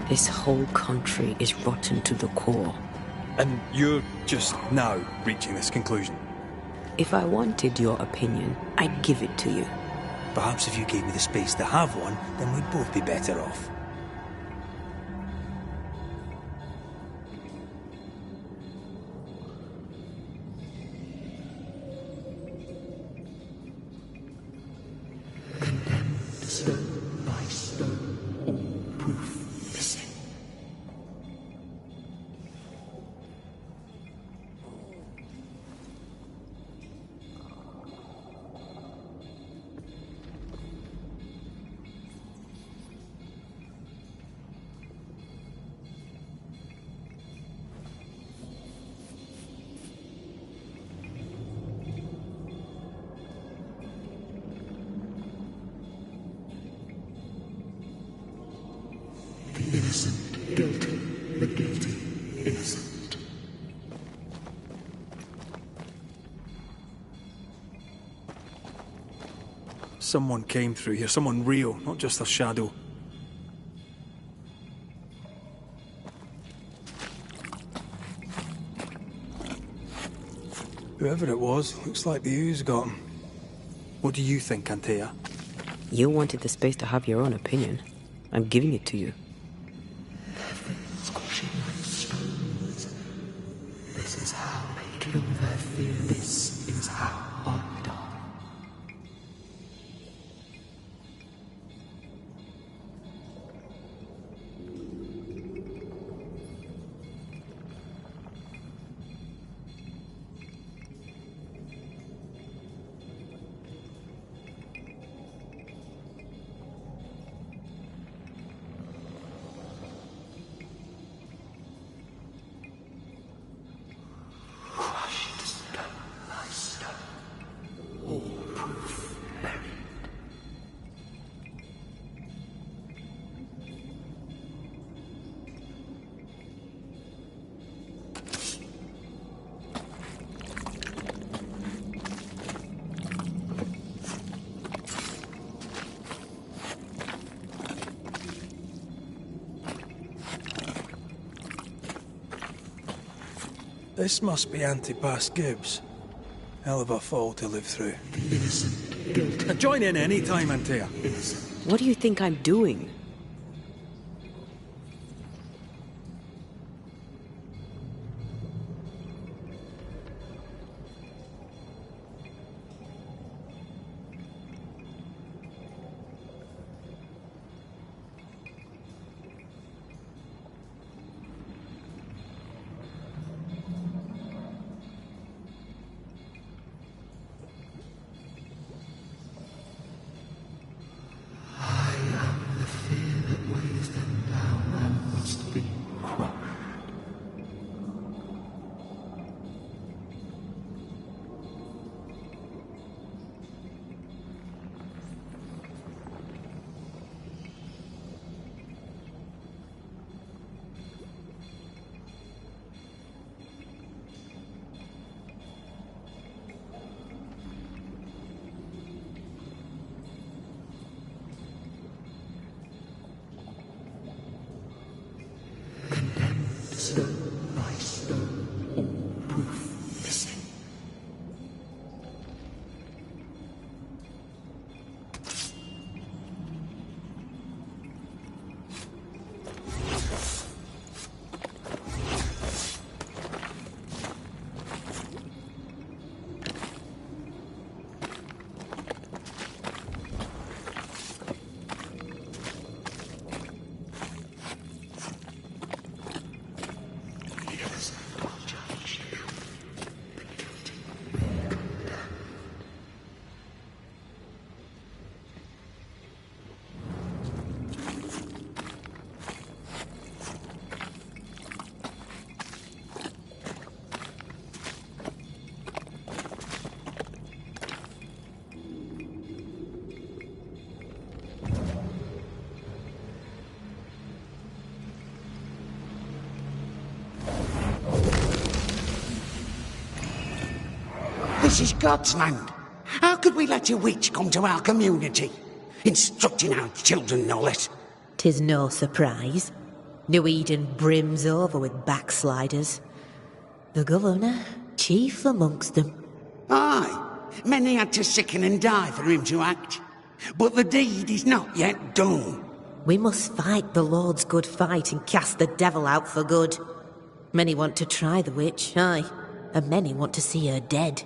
This whole country is rotten to the core. And you're just now reaching this conclusion? If I wanted your opinion, I'd give it to you. Perhaps if you gave me the space to have one, then we'd both be better off. Innocent, guilty, the guilty, innocent. Someone came through here, someone real, not just a shadow. Whoever it was, looks like the ooze got him. What do you think, Antea? You wanted the space to have your own opinion. I'm giving it to you. Squashing like stones. This is how they kill their fear. This is how I die. This must be Antipas Gibbs. Hell of a fall to live through. Innocent, guilty. Join in any time, Antea. Innocent. What do you think I'm doing? I am the fear. This is God's land. How could we let a witch come to our community? Instructing our children, no less. 'Tis no surprise. New Eden brims over with backsliders. The governor, chief amongst them. Aye, many had to sicken and die for him to act. But the deed is not yet done. We must fight the Lord's good fight and cast the devil out for good. Many want to try the witch, aye, and many want to see her dead.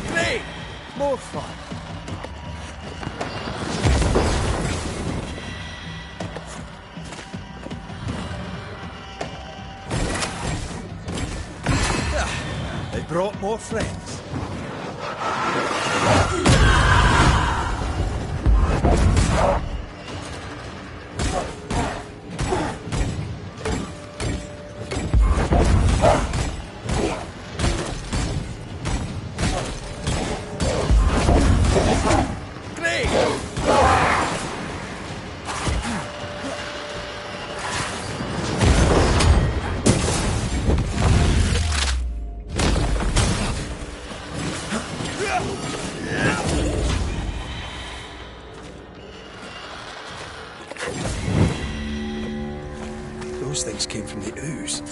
Great! More fun. They brought more friends. Those things came from the ooze.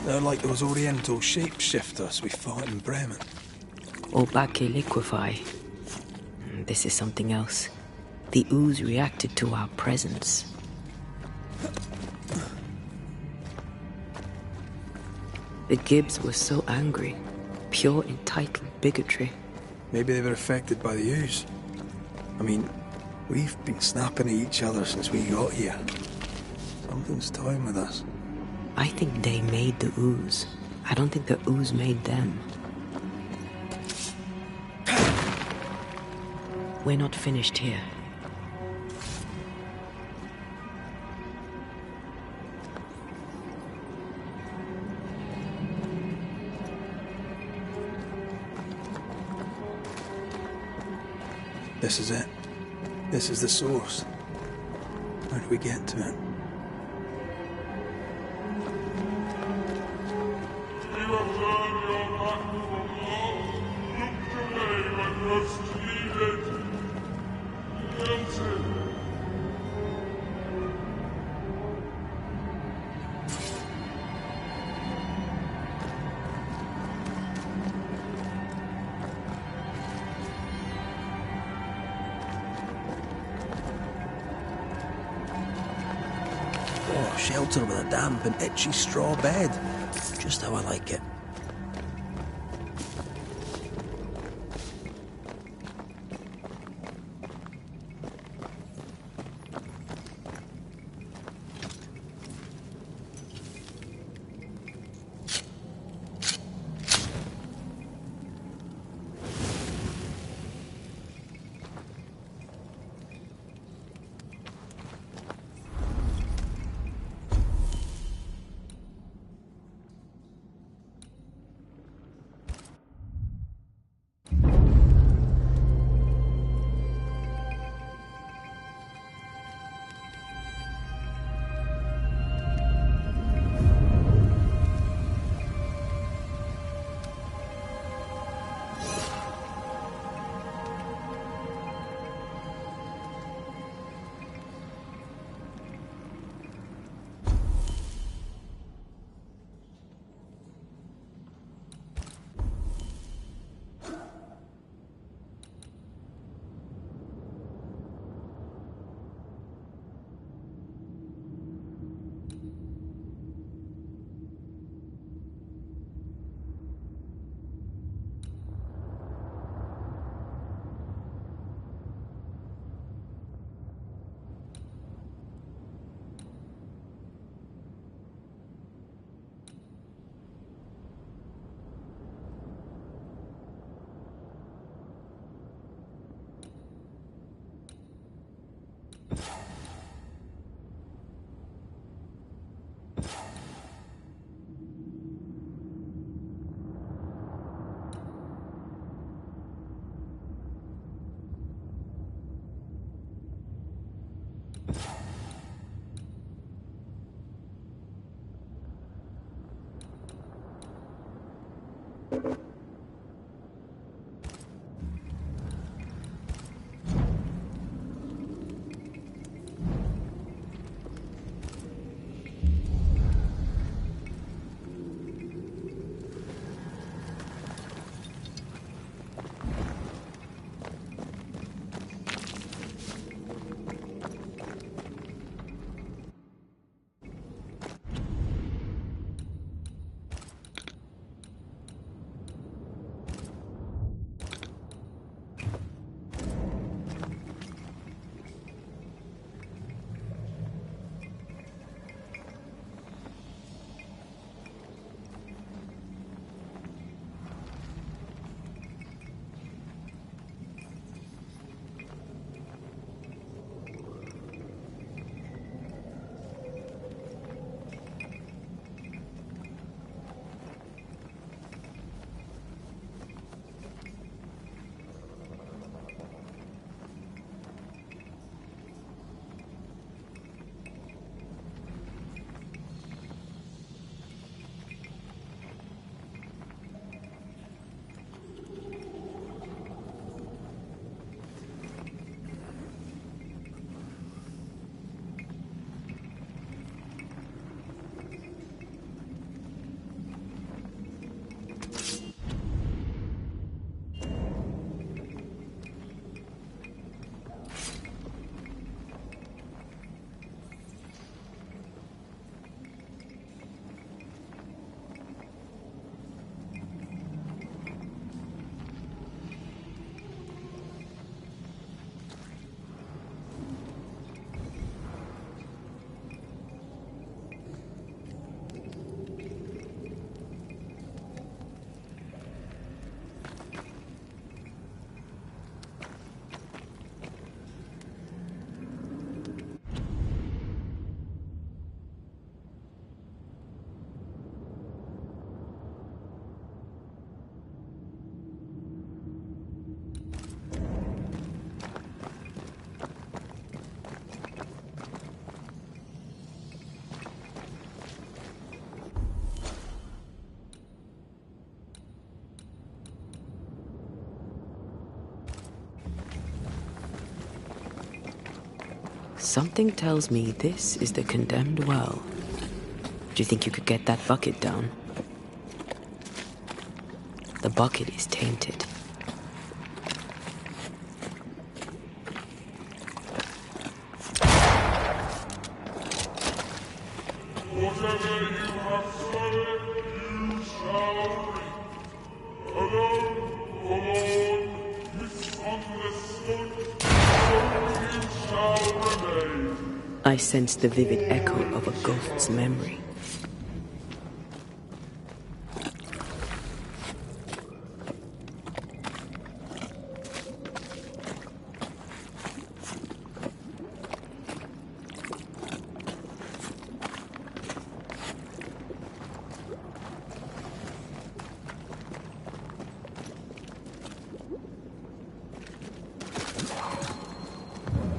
They're like those oriental shapeshifters we fought in Bremen. Obake liquefy. This is something else. The ooze reacted to our presence. The Gibbs were so angry. Pure entitled bigotry. Maybe they were affected by the ooze. I mean, we've been snapping at each other since we got here. Something's toying with us. I think they made the ooze. I don't think the ooze made them. We're not finished here. This is it. This is the source. How do we get to it? You have turned your back from love, looked away when most needed. Guilty. Oh, shelter with a damp and itchy straw bed. Just how I like it. Something tells me this is the condemned well. Do you think you could get that bucket down? The bucket is tainted. Whatever you have sown, you shall reap. Alone, forlorn, misunderstood, alone you shall remain. I sense the vivid echo of a ghost's memory.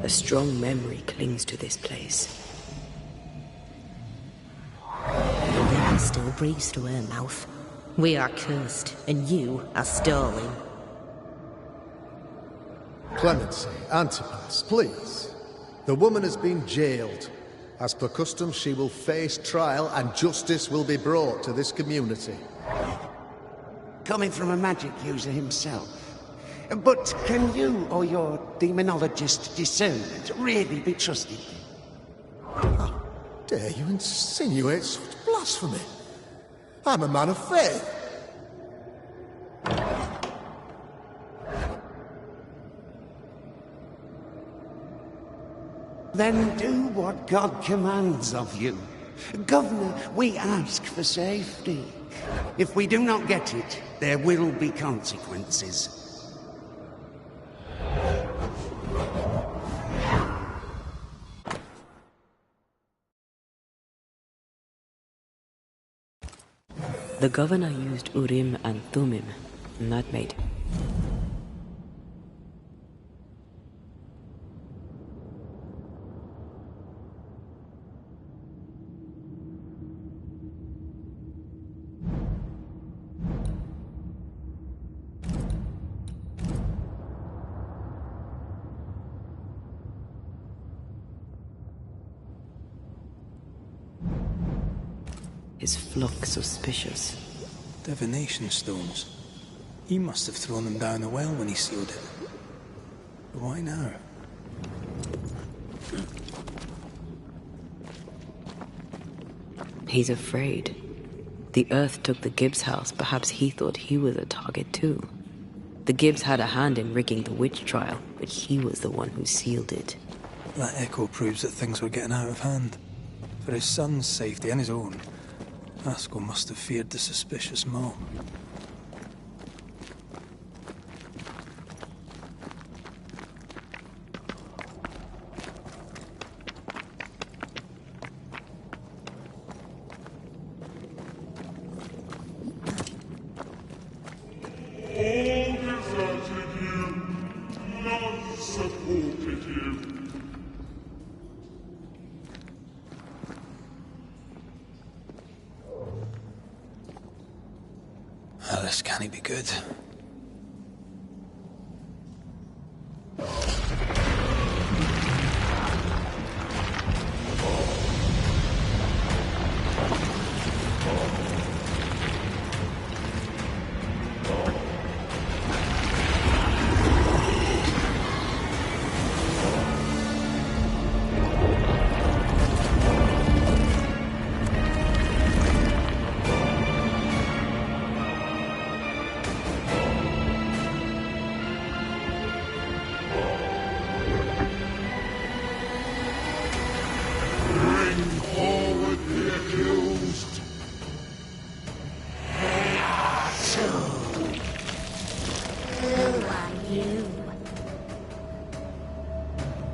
A strong memory clings to this place. The wind still breathes through her mouth. We are cursed, and you are stolen. Clemency, Antipas, please. The woman has been jailed. As per custom, she will face trial and justice will be brought to this community. Coming from a magic user himself. But can you or your demonologist discernment really be trusted? How dare you insinuate such blasphemy? I'm a man of faith. Then do what God commands of you. Governor, we ask for safety. If we do not get it, there will be consequences. The governor used Urim and Thummim, and that made his flock suspicious. Divination stones. He must have thrown them down the well when he sealed it. But why now? He's afraid. The Earth took the Gibbs house. Perhaps he thought he was a target too. The Gibbs had a hand in rigging the witch trial, but he was the one who sealed it. That echo proves that things were getting out of hand. For his son's safety and his own, Asco must have feared the suspicious mob. All deserted you, none supported you. This can't be good.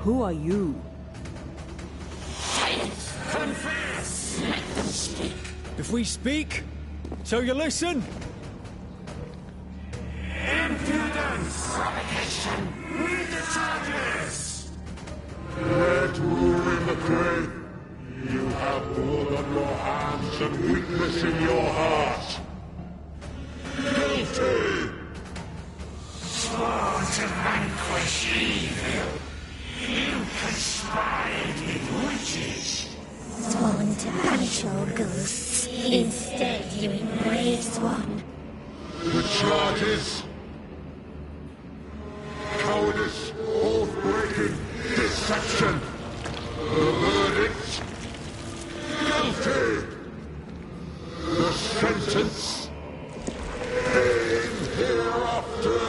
Who are you? Confess! Speak. If we speak, so you listen? Impudence! Provocation! Read the charges! Let Urim the grave. You have blood on your hands and weakness in your heart. Guilty! Sworn to vanquish evil. You conspire control ghosts. Instead, you embrace one. The charges. Cowardice, oath-breaking, deception. The verdict. Guilty. The sentence. Pain hereafter.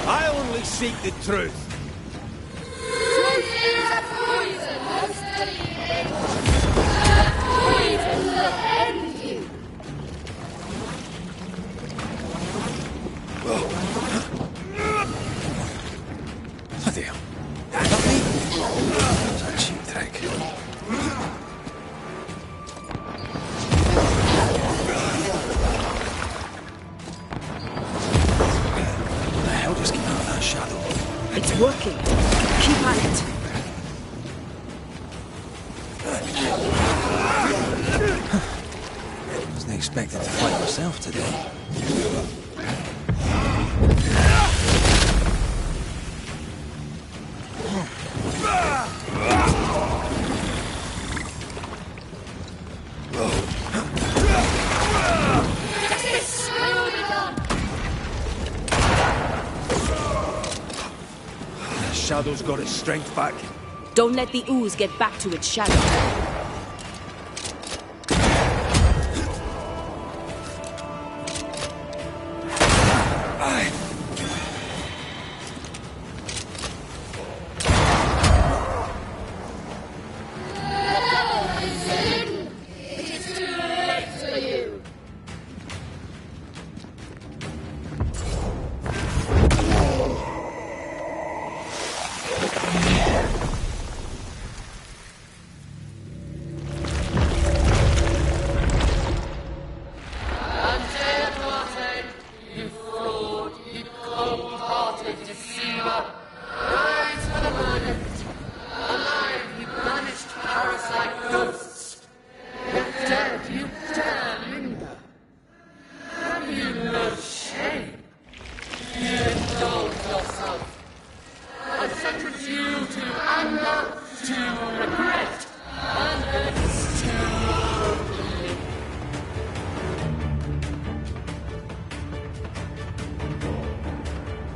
I only seek the truth. Truth is a poison, poison will end you. Bloody hell. Not me. That's a cheap trick. The hell, just keep out of that shadow. It's working. Keep at it. Wasn't expecting to fight myself today. Shadow's got its strength back. Don't let the ooze get back to its shadow.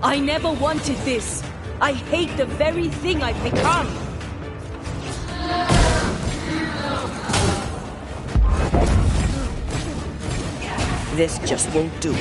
I never wanted this. I hate the very thing I've become. This just won't do.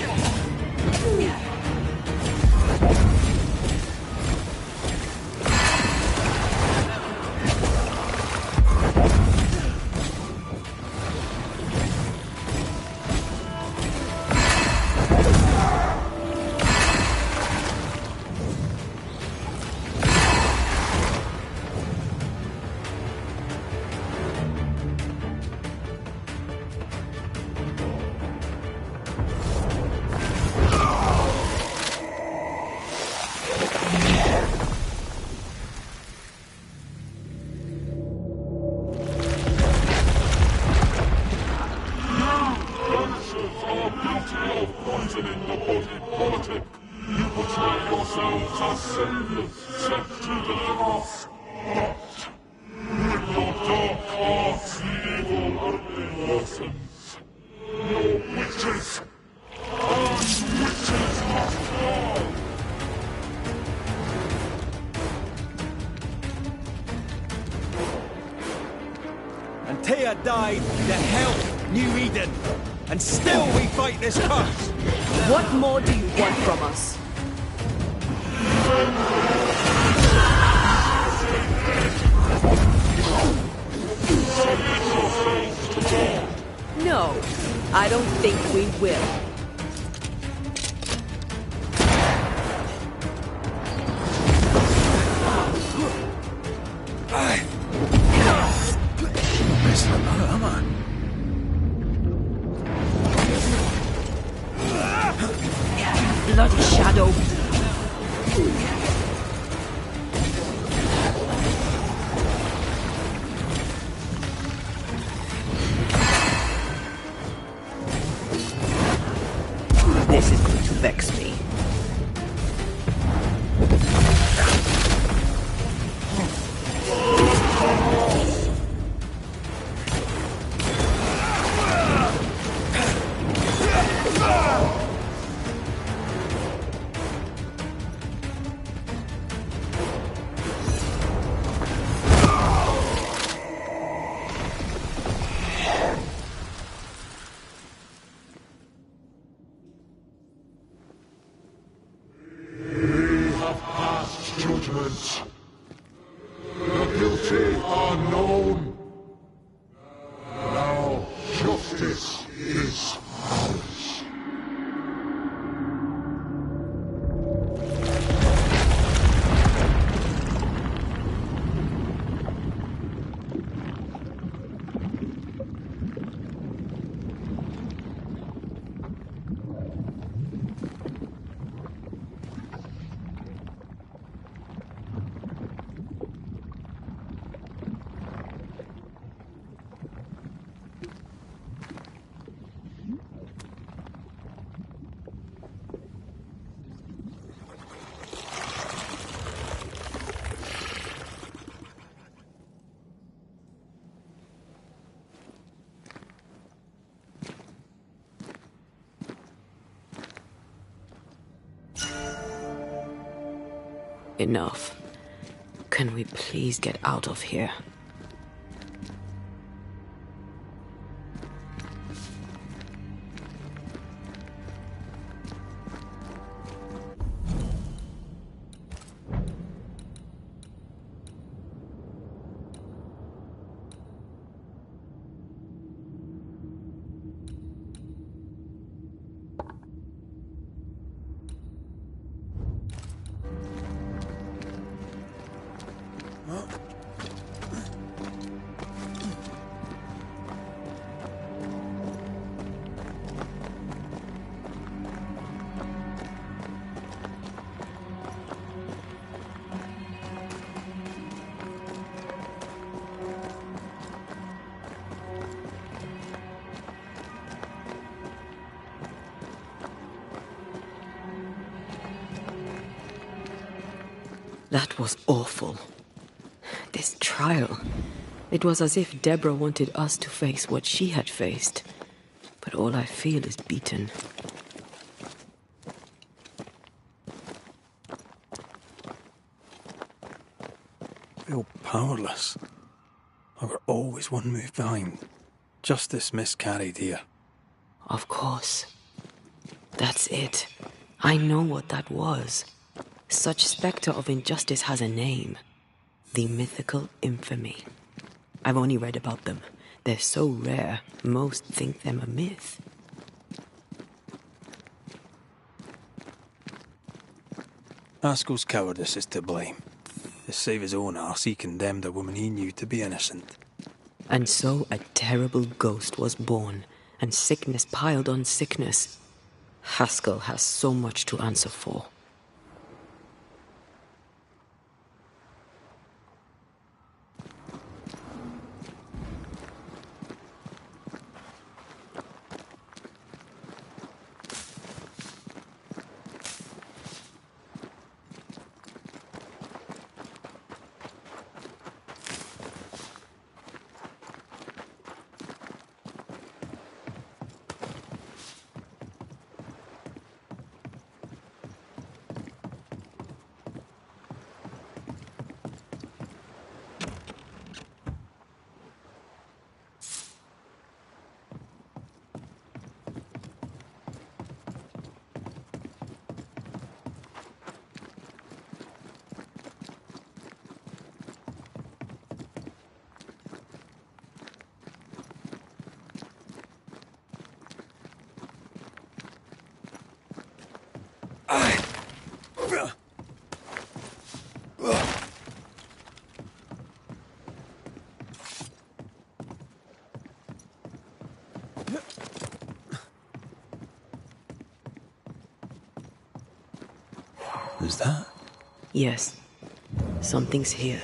Antea died, the hell, New Eden, and still we fight this curse. What more do you want from us? No, I don't think we will. Bloody shadow. This is going to vex me. evidence. The guilty are known. Now justice is ours. Enough. Can we please get out of here? That was awful. This trial. It was as if Deborah wanted us to face what she had faced. But all I feel is beaten. I feel powerless. I were always one move behind. Justice miscarried here. Of course. That's it. I know what that was. Such spectre of injustice has a name. The mythical infamy. I've only read about them. They're so rare, most think them a myth. Haskell's cowardice is to blame. To save his own arse, he condemned a woman he knew to be innocent. And so a terrible ghost was born, and sickness piled on sickness. Haskell has so much to answer for. Who's that? Yes, something's here.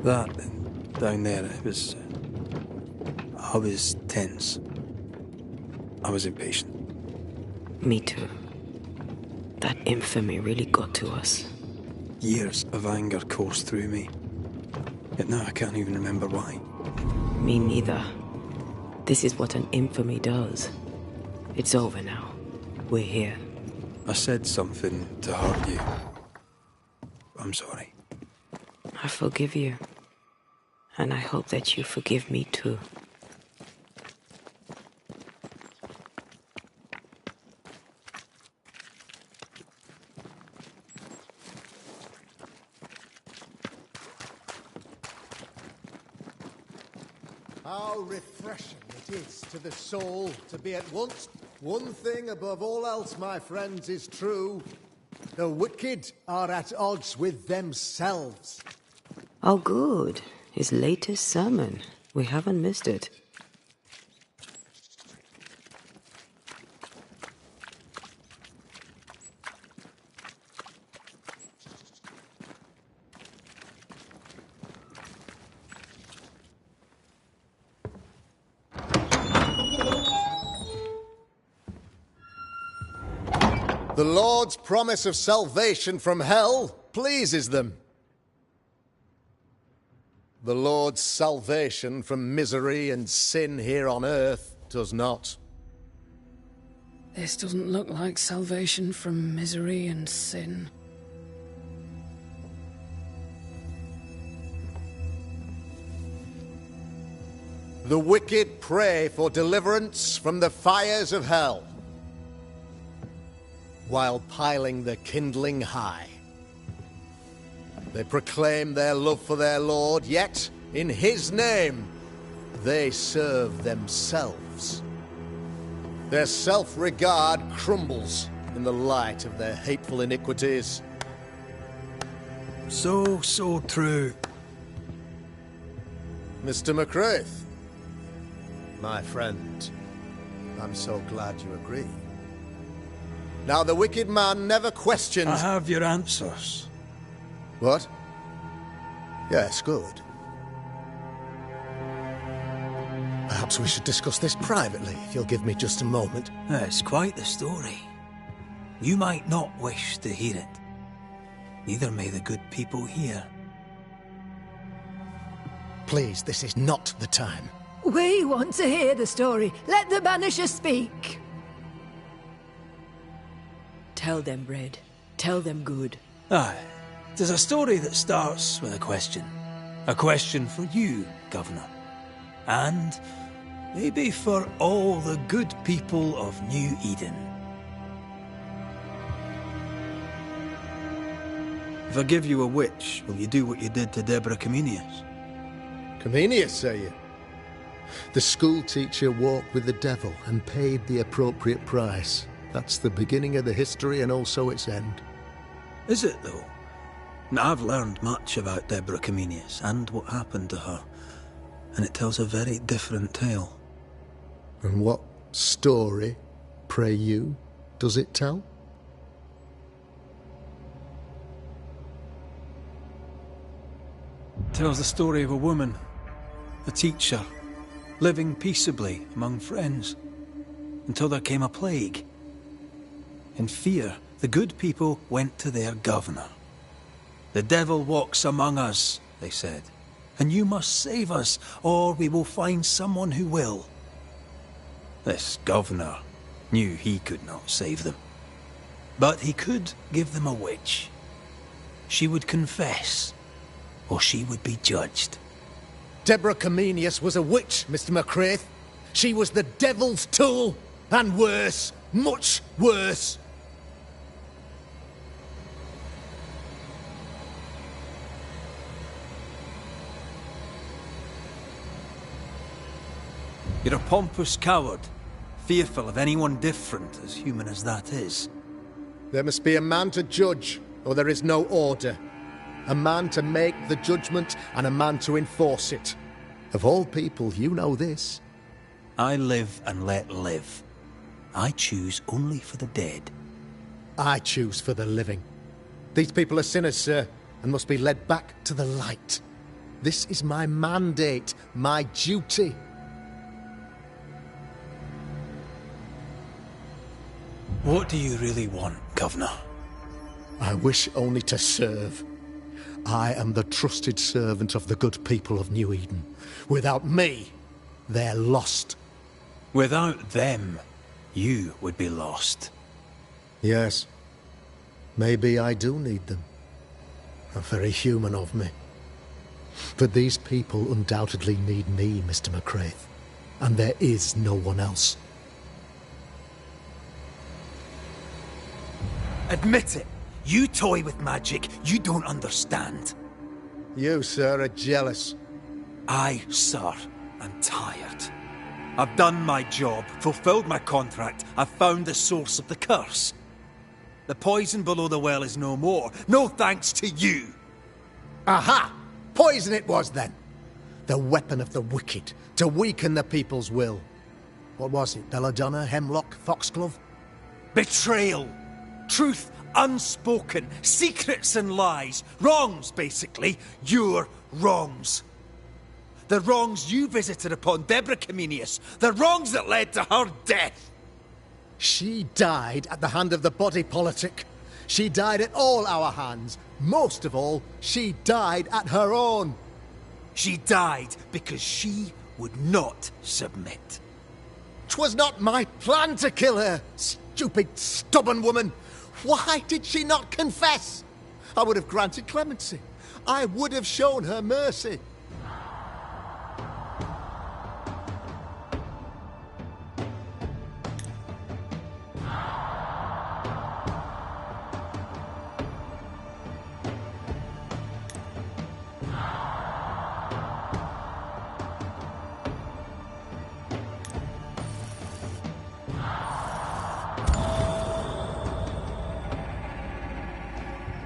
That, down there, I was tense. I was impatient. Me too. That infamy really got to us. Years of anger coursed through me. Yet now I can't even remember why. Me neither. This is what an infamy does. It's over now. We're here. I said something to hurt you. I'm sorry. I forgive you. And I hope that you forgive me too. How refreshing it is to the soul to be at once. One thing above all else, my friends, is true. The wicked are at odds with themselves. Oh, good. His latest sermon. We haven't missed it. The Lord's promise of salvation from hell pleases them. The Lord's salvation from misery and sin here on earth does not. This doesn't look like salvation from misery and sin. The wicked pray for deliverance from the fires of hell, while piling the kindling high. They proclaim their love for their Lord, yet, in his name, they serve themselves. Their self-regard crumbles in the light of their hateful iniquities. So true. Mr. McCraith, my friend, I'm so glad you agree. Now, the wicked man never questions... I have your answers. What? Yes, good. Perhaps we should discuss this privately, if you'll give me just a moment. It's quite the story. You might not wish to hear it. Neither may the good people here. Please, this is not the time. We want to hear the story. Let the Banishers speak. Tell them, Red. Tell them good. Aye. There's a story that starts with a question. A question for you, Governor. And maybe for all the good people of New Eden. If I give you a witch, will you do what you did to Deborah Comenius? Comenius, say you? The school teacher walked with the devil and paid the appropriate price. That's the beginning of the history and also its end. Is it, though? Now, I've learned much about Deborah Comenius and what happened to her, and it tells a very different tale. And what story, pray you, does it tell? It tells the story of a woman, a teacher, living peaceably among friends, until there came a plague. In fear, the good people went to their governor. "The devil walks among us," they said, "and you must save us, or we will find someone who will." This governor knew he could not save them. But he could give them a witch. She would confess, or she would be judged. Deborah Comenius was a witch, Mr. McCraith. She was the devil's tool, and worse, much worse. You're a pompous coward, fearful of anyone different, as human as that is. There must be a man to judge, or there is no order. A man to make the judgment, and a man to enforce it. Of all people, you know this. I live and let live. I choose only for the dead. I choose for the living. These people are sinners, sir, and must be led back to the light. This is my mandate, my duty. What do you really want, Governor? I wish only to serve. I am the trusted servant of the good people of New Eden. Without me, they're lost. Without them, you would be lost. Yes. Maybe I do need them. Very human of me. But these people undoubtedly need me, Mr. McCraith. And there is no one else. Admit it! You toy with magic you don't understand. You, sir, are jealous. I, sir, am tired. I've done my job, fulfilled my contract, I've found the source of the curse. The poison below the well is no more, no thanks to you! Aha! Poison it was, then! The weapon of the wicked, to weaken the people's will. What was it? Belladonna, Hemlock, Foxglove? Betrayal! Truth unspoken, secrets and lies. Wrongs, basically. Your wrongs. The wrongs you visited upon Deborah Comenius. The wrongs that led to her death. She died at the hand of the body politic. She died at all our hands. Most of all, she died at her own. She died because she would not submit. 'Twas not my plan to kill her, stupid, stubborn woman. Why did she not confess? I would have granted clemency. I would have shown her mercy.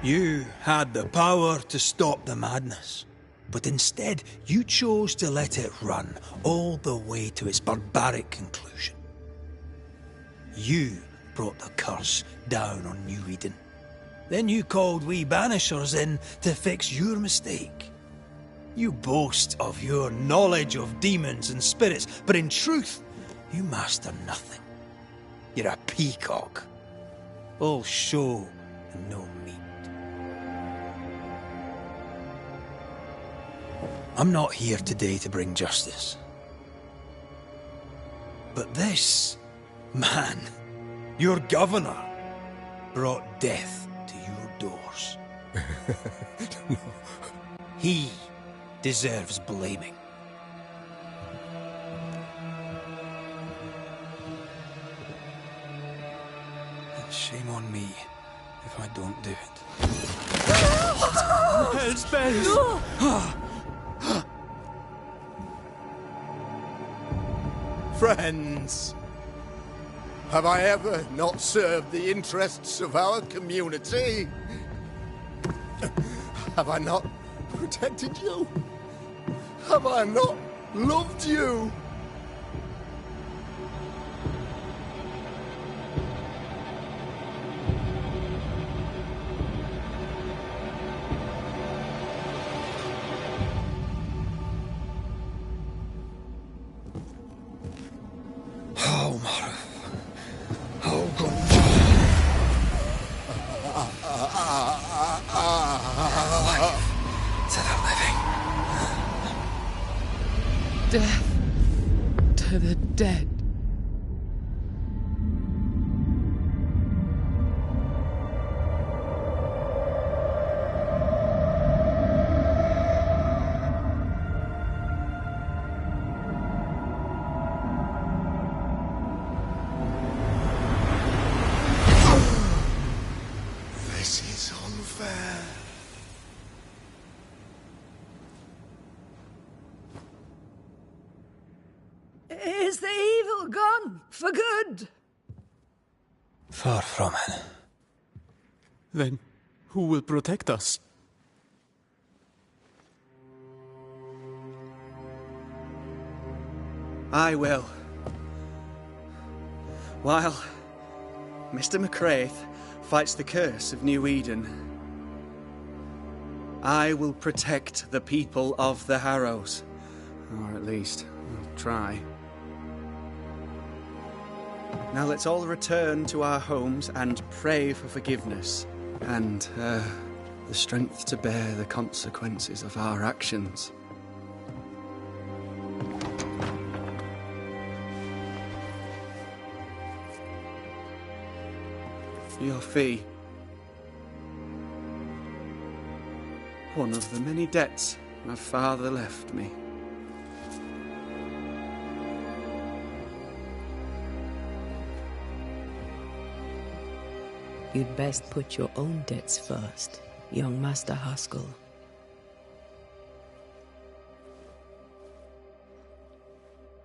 You had the power to stop the madness, but instead you chose to let it run all the way to its barbaric conclusion. You brought the curse down on New Eden. Then you called we Banishers in to fix your mistake. You boast of your knowledge of demons and spirits, but in truth, you master nothing. You're a peacock. All show and no meat. I'm not here today to bring justice. But this man, your governor, brought death to your doors. No. He deserves blaming. And shame on me if I don't do it. Hell's bells! Friends, have I ever not served the interests of our community? Have I not protected you? Have I not loved you? Death to the dead. This is unfair. Is the evil gone for good? Far from it. Then who will protect us? I will. While Mr. McCraith fights the curse of New Eden. I will protect the people of the Harrows. Or at least, I'll try. Now let's all return to our homes and pray for forgiveness. And, the strength to bear the consequences of our actions. Your fee. One of the many debts my father left me. You'd best put your own debts first, young Master Haskell.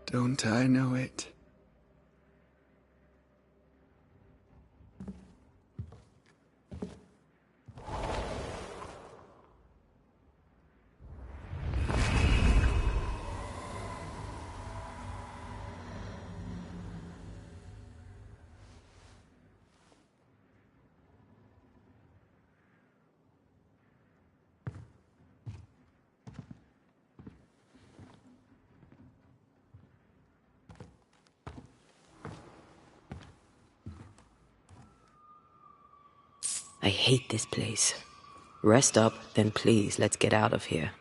Don't I know it? I hate this place. Rest up, then please, let's get out of here.